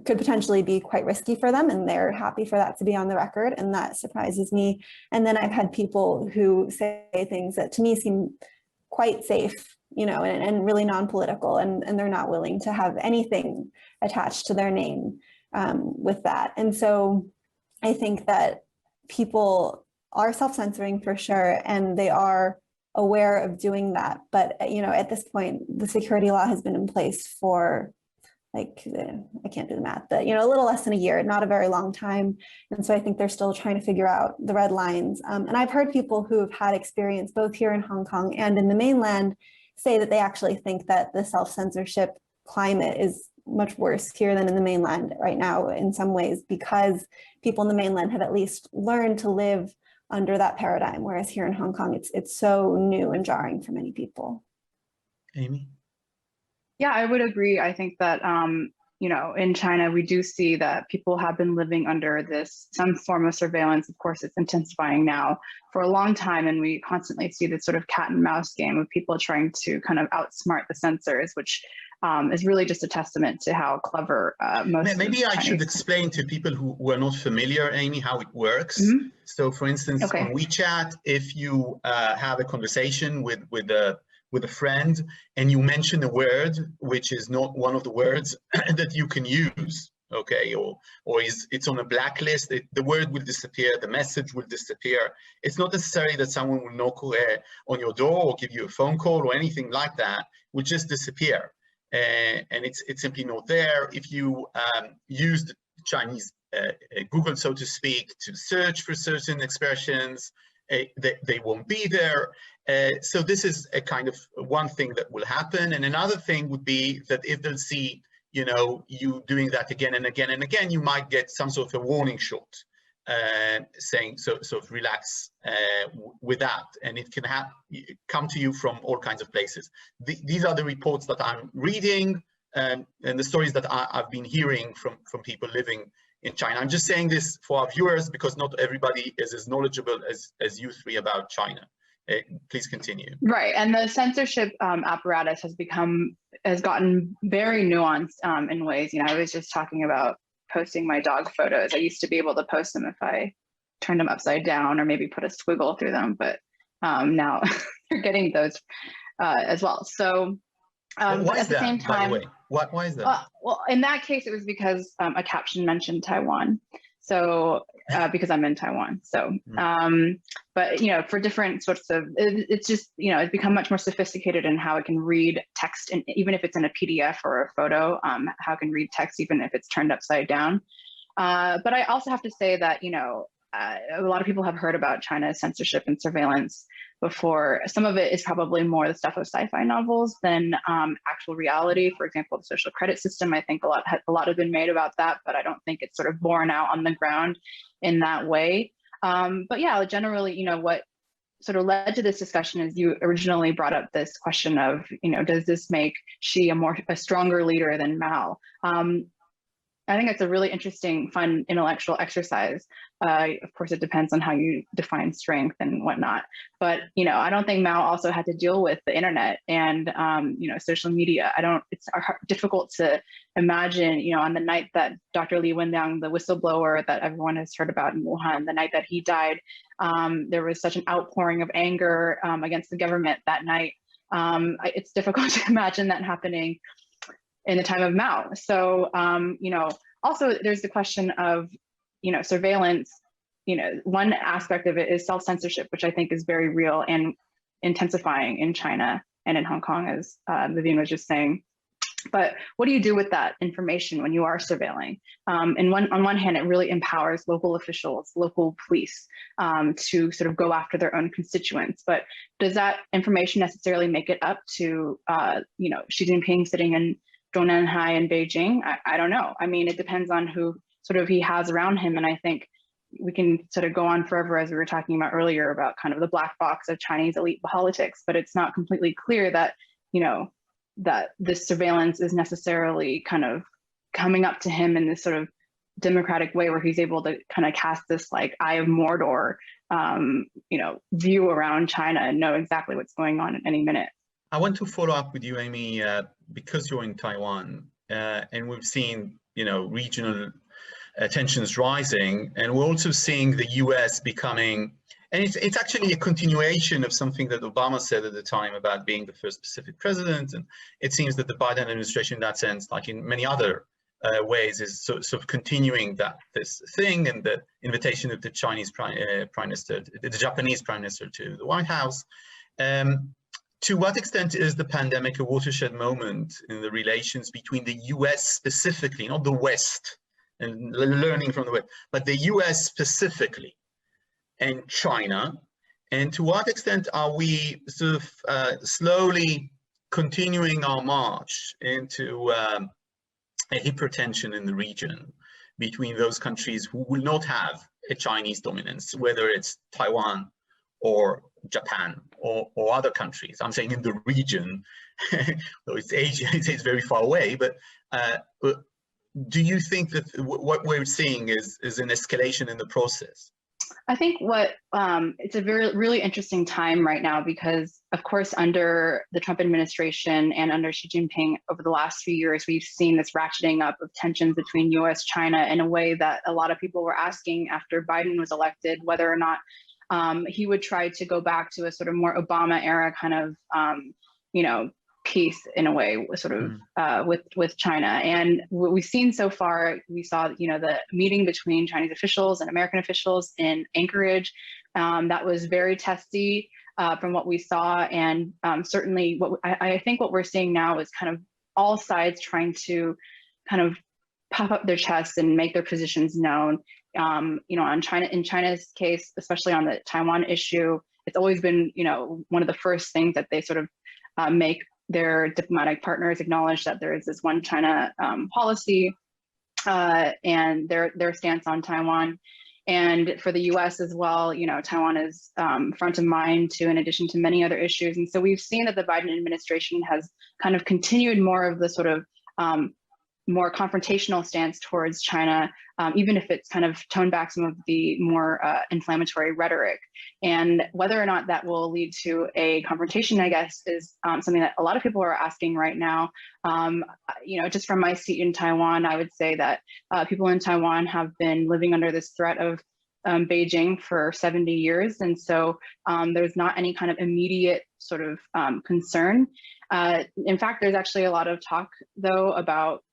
could potentially be quite risky for them, and they're happy for that to be on the record, and that surprises me. And then I've had people who say things that to me seem quite safe, and really non-political, and they're not willing to have anything attached to their name with that. And so I think that people are self-censoring for sure, and they are aware of doing that. But, at this point, the security law has been in place for I can't do the math, but, a little less than a year, not a very long time. And so I think they're still trying to figure out the red lines. And I've heard people who have had experience both here in Hong Kong and in the mainland say that they actually think that the self-censorship climate is much worse here than in the mainland right now in some ways, because people in the mainland have at least learned to live under that paradigm, whereas here in Hong Kong, it's so new and jarring for many people. Amy? Yeah, I would agree. I think that, in China, we do see that people have been living under some form of surveillance. Of course, it's intensifying now for a long time. And we constantly see this sort of cat and mouse game of people trying to kind of outsmart the censors, which is really just a testament to how clever most Maybe I should explain to people who are not familiar, Amy, how it works. Mm-hmm. So, for instance, Okay. on WeChat, if you have a conversation with a friend and you mention a word which is not one of the words that you can use, okay, or it's on a blacklist, the word will disappear, the message will disappear. It's not necessary that someone will knock on your door or give you a phone call or anything like that. It will just disappear. And it's simply not there. If you use the Chinese Google, so to speak, to search for certain expressions, they won't be there. So this is a kind of one thing that will happen. And another thing would be that if they'll see, you doing that again and again and again, you might get some sort of a warning shot saying, so relax with that. And it can come to you from all kinds of places. These are the reports that I'm reading and the stories that I've been hearing from people living in China. I'm just saying this for our viewers because not everybody is as knowledgeable as you three about China. Please continue. Right, and the censorship apparatus has gotten very nuanced in ways. I was just talking about posting my dog photos. I used to be able to post them if I turned them upside down or maybe put a squiggle through them, but now you're getting those as well. So why at the same time, by the way? Why is that? Well, in that case, it was because a caption mentioned Taiwan. So because I'm in Taiwan. So, but for different sorts of, it's just, it's become much more sophisticated in how it can read text, and even if it's in a PDF or a photo, how it can read text, even if it's turned upside down. But I also have to say that, a lot of people have heard about China's censorship and surveillance before. Some of it is probably more the stuff of sci-fi novels than actual reality. For example, the social credit system, I think a lot have been made about that, but I don't think it's sort of borne out on the ground in that way. But yeah, generally, what sort of led to this discussion is you originally brought up this question of, does this make Xi a stronger leader than Mao? I think it's a really interesting, fun intellectual exercise. Of course, it depends on how you define strength and whatnot. But I don't think Mao also had to deal with the internet and social media. It's difficult to imagine. On the night that Dr. Li Wenliang, the whistleblower that everyone has heard about in Wuhan, the night that he died, there was such an outpouring of anger against the government that night. It's difficult to imagine that happening in the time of Mao. So, also there's the question of, surveillance. One aspect of it is self-censorship, which I think is very real and intensifying in China and in Hong Kong, as Vivian was just saying. But what do you do with that information when you are surveilling? And on one hand, it really empowers local officials, local police to sort of go after their own constituents. But does that information necessarily make it up to, Xi Jinping sitting in Zhongnanhai in Beijing? I don't know. I mean, it depends on who sort of he has around him. And I think we can sort of go on forever, as we were talking about earlier, about kind of the black box of Chinese elite politics, but it's not completely clear that, that this surveillance is necessarily kind of coming up to him in this sort of democratic way where he's able to kind of cast this like eye of Mordor, view around China and know exactly what's going on at any minute. I want to follow up with you, Amy, because you're in Taiwan, and we've seen regional tensions rising, and we're also seeing the US becoming, and it's actually a continuation of something that Obama said at the time about being the first Pacific president, and it seems that the Biden administration in that sense, like in many other ways, is sort of continuing this thing, and the invitation of the Chinese prime minister, the Japanese prime minister to the White House. To what extent is the pandemic a watershed moment in the relations between the US specifically, not the West, and learning from the West, but the US specifically and China? And to what extent are we sort of slowly continuing our march into a hypertension in the region between those countries who will not have a Chinese dominance, whether it's Taiwan or Japan or other countries? I'm saying in the region, though it's Asia, it's very far away, but do you think that what we're seeing is an escalation in the process? I think it's a really interesting time right now because, of course, under the Trump administration and under Xi Jinping over the last few years, we've seen this ratcheting up of tensions between US, China in a way that a lot of people were asking after Biden was elected, whether or not he would try to go back to a sort of more Obama era kind of, peace in a way, sort of with China. And what we've seen so far, we saw, the meeting between Chinese officials and American officials in Anchorage. That was very testy from what we saw. And certainly I think what we're seeing now is kind of all sides trying to kind of puff up their chests and make their positions known. In China's case, especially on the Taiwan issue, it's always been, one of the first things that they sort of make their diplomatic partners acknowledge that there is this one China policy and their stance on Taiwan. And for the US as well, Taiwan is front of mind too, in addition to many other issues. And so we've seen that the Biden administration has kind of continued more of the sort of more confrontational stance towards China, even if it's kind of toned back some of the more inflammatory rhetoric. And whether or not that will lead to a confrontation, I guess, is something that a lot of people are asking right now. Just from my seat in Taiwan, I would say that people in Taiwan have been living under this threat of Beijing for 70 years. And so there's not any kind of immediate sort of concern. In fact, there's actually a lot of talk, though, about,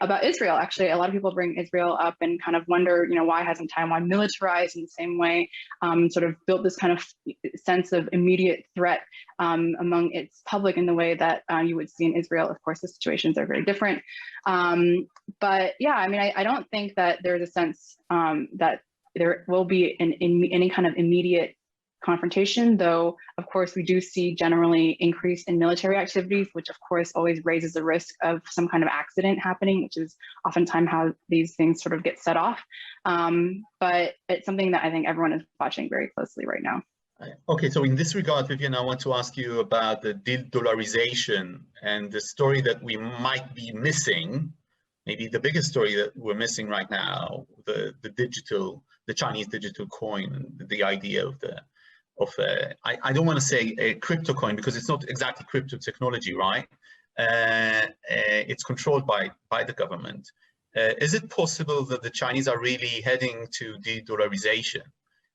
about Israel. Actually, a lot of people bring Israel up and kind of wonder, why hasn't Taiwan militarized in the same way, sort of built this kind of sense of immediate threat among its public in the way that you would see in Israel. Of course, the situations are very different. But yeah, I don't think that there's a sense that there will be any kind of immediate confrontation, though, of course, we do see generally increase in military activities, which of course always raises the risk of some kind of accident happening, which is oftentimes how these things sort of get set off. But it's something that I think everyone is watching very closely right now. Okay, so in this regard, Vivian, I want to ask you about the de-dollarization and the story that we might be missing, maybe the biggest story that we're missing right now, the Chinese digital coin, the idea of I don't want to say a crypto coin because it's not exactly crypto technology, right? It's controlled by the government. Is it possible that the Chinese are really heading to de-dollarization?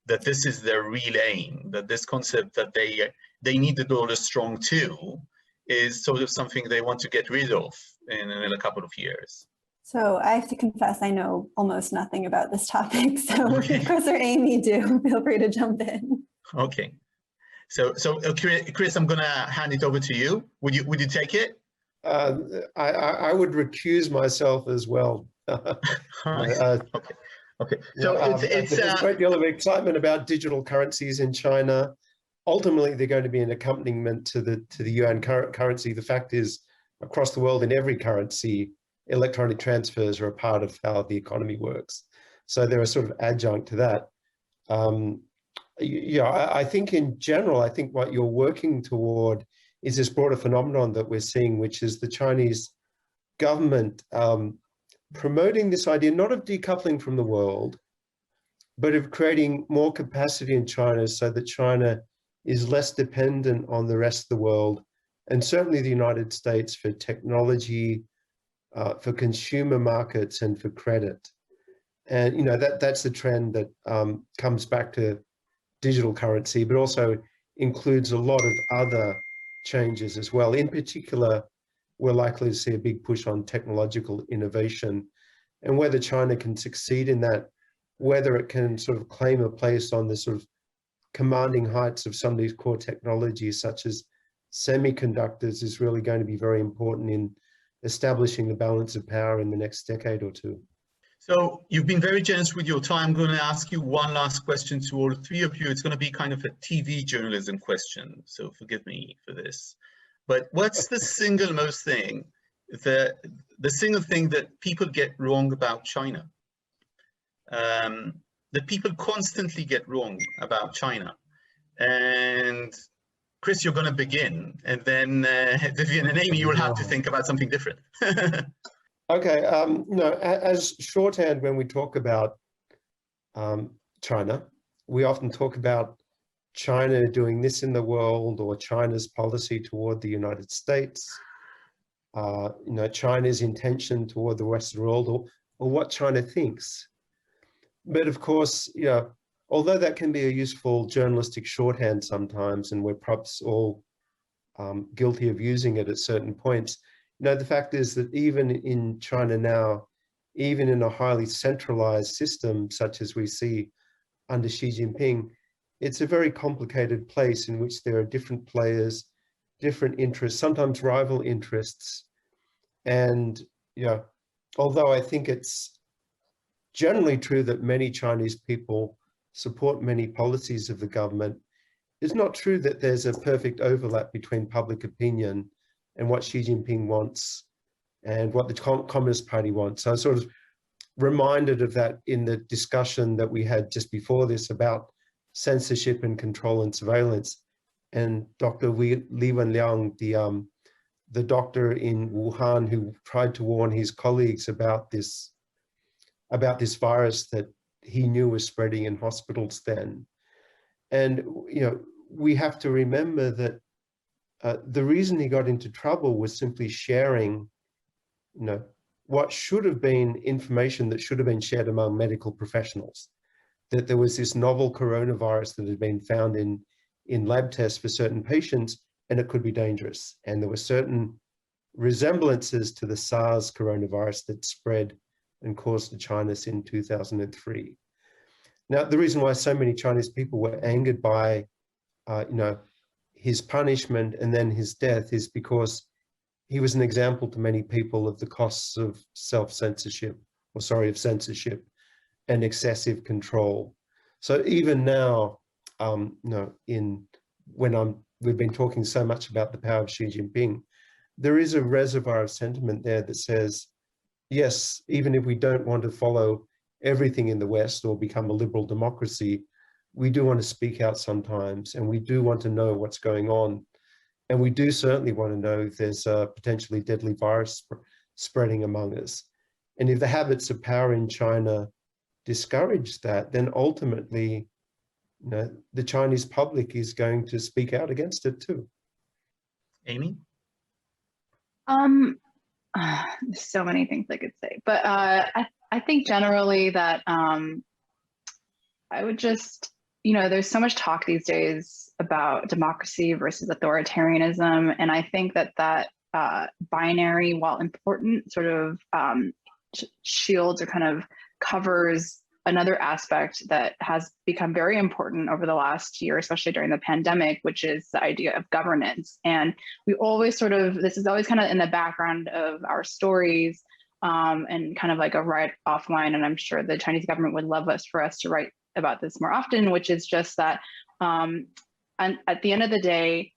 That this is their real aim? That this concept that they need the dollar strong too is sort of something they want to get rid of in a couple of years? So I have to confess, I know almost nothing about this topic. So if Chris or Amy do, feel free to jump in. Okay, so Chris, I'm gonna hand it over to you. Would you take it? I would recuse myself as well. Okay. So it's there's a great deal of excitement about digital currencies in China. Ultimately, they're going to be an accompaniment to the yuan currency. The fact is, across the world, in every currency, electronic transfers are a part of how the economy works. So they're a sort of adjunct to that. I think in general, I think what you're working toward is this broader phenomenon that we're seeing, which is the Chinese government promoting this idea, not of decoupling from the world, but of creating more capacity in China so that China is less dependent on the rest of the world, and certainly the United States, for technology, for consumer markets and for credit. And, you know, that's the trend that comes back to digital currency, but also includes a lot of other changes as well. In particular, we're likely to see a big push on technological innovation, and whether China can succeed in that, whether it can sort of claim a place on the sort of commanding heights of some of these core technologies, such as semiconductors, is really going to be very important in establishing the balance of power in the next decade or two. So you've been very generous with your time. I'm going to ask you one last question to all three of you. It's going to be kind of a TV journalism question, so forgive me for this. But what's the single most thing, the single thing that people get wrong about China? That people constantly get wrong about China. And Chris, you're going to begin, and then Vivian and Amy, you will have to think about something different. Okay, no, as shorthand, when we talk about China, we often talk about China doing this in the world, or China's policy toward the United States, you know, China's intention toward the Western world, or what China thinks. But of course, you know, although that can be a useful journalistic shorthand sometimes, and we're perhaps all guilty of using it at certain points, you know, the fact is that even in China now, even in a highly centralized system such as we see under Xi Jinping, it's a very complicated place in which there are different players, different interests, sometimes rival interests. And, you know, although I think it's generally true that many Chinese people support many policies of the government, it's not true that there's a perfect overlap between public opinion and what Xi Jinping wants and what the Communist Party wants. So I was sort of reminded of that in the discussion that we had just before this about censorship and control and surveillance. And Dr. Vivian Wang, the doctor in Wuhan who tried to warn his colleagues about this virus that he knew was spreading in hospitals then. And, you know, we have to remember that the reason he got into trouble was simply sharing, you know, what should have been information that should have been shared among medical professionals, that there was this novel coronavirus that had been found in lab tests for certain patients, and it could be dangerous. And there were certain resemblances to the SARS coronavirus that spread and caused the China in 2003. Now, the reason why so many Chinese people were angered by, you know, his punishment and then his death is because he was an example to many people of the costs of censorship and excessive control. So even now, you know, we've been talking so much about the power of Xi Jinping, there is a reservoir of sentiment there that says, yes, even if we don't want to follow everything in the West or become a liberal democracy, we do want to speak out sometimes, and we do want to know what's going on. And we do certainly want to know if there's a potentially deadly virus spreading among us. And if the habits of power in China discourage that, then ultimately, you know, the Chinese public is going to speak out against it too. Amy? So many things I could say, but I think generally that I would just, you know, there's so much talk these days about democracy versus authoritarianism, and I think that binary, while important, sort of shields or kind of covers another aspect that has become very important over the last year, especially during the pandemic, which is the idea of governance. And we always sort of, this is always kind of in the background of our stories, and kind of like a write-off line. And I'm sure the Chinese government would love for us to write about this more often, which is just that and at the end of the day,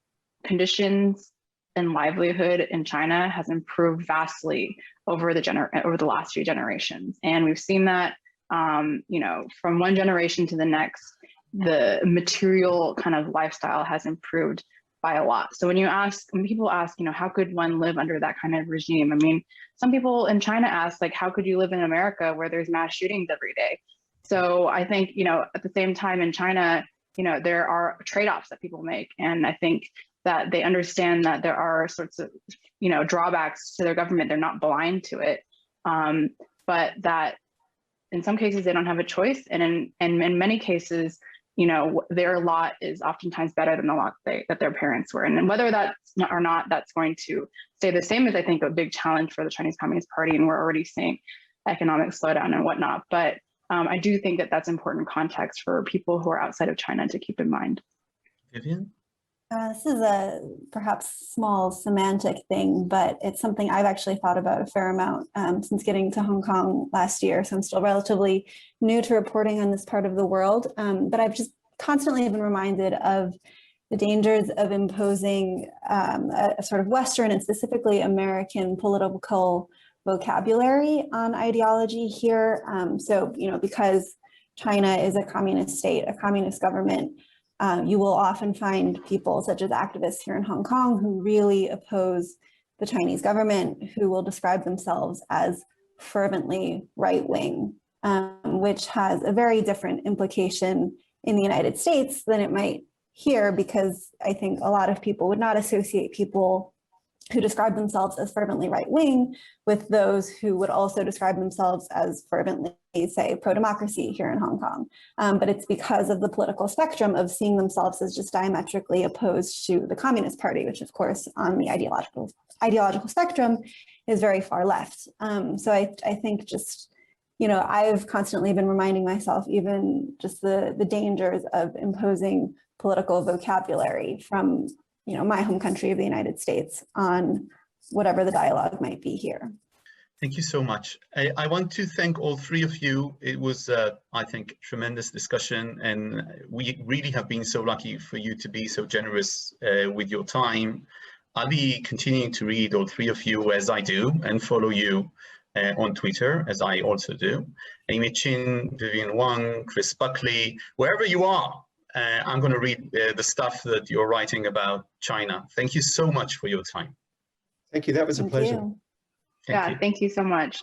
conditions and livelihood in China has improved vastly over the last few generations. And we've seen that, you know, from one generation to the next, the material kind of lifestyle has improved by a lot. So when people ask, you know, how could one live under that kind of regime? I mean, some people in China ask, like, how could you live in America where there's mass shootings every day? So I think, you know, at the same time in China, you know, there are trade-offs that people make. And I think that they understand that there are sorts of, drawbacks to their government. They're not blind to it, but that in some cases they don't have a choice, and in many cases, their lot is oftentimes better than the lot that their parents were in. And whether that's that's going to stay the same is, I think, a big challenge for the Chinese Communist Party, and we're already seeing economic slowdown and whatnot. But I do think that that's important context for people who are outside of China to keep in mind. Vivian? This is a perhaps small semantic thing, but it's something I've actually thought about a fair amount since getting to Hong Kong last year. So I'm still relatively new to reporting on this part of the world, but I've just constantly been reminded of the dangers of imposing a sort of Western and specifically American political vocabulary on ideology here. So, because China is a communist state, a communist government, you will often find people such as activists here in Hong Kong who really oppose the Chinese government, who will describe themselves as fervently right-wing, which has a very different implication in the United States than it might here, because I think a lot of people would not associate people who describe themselves as fervently right-wing with those who would also describe themselves as fervently, say, pro-democracy here in Hong Kong. But it's because of the political spectrum of seeing themselves as just diametrically opposed to the Communist Party, which of course on the ideological spectrum is very far left. So I think just, I've constantly been reminding myself even just the dangers of imposing political vocabulary from my home country of the United States on whatever the dialogue might be here. Thank you so much. I want to thank all three of you. It was, I think, tremendous discussion, and we really have been so lucky for you to be so generous with your time. I'll be continuing to read all three of you as I do, and follow you on Twitter, as I also do. Amy Chin, Vivian Wang, Chris Buckley, wherever you are, I'm going to read the stuff that you're writing about China. Thank you so much for your time. Thank you. That was a pleasure. Thank you so much.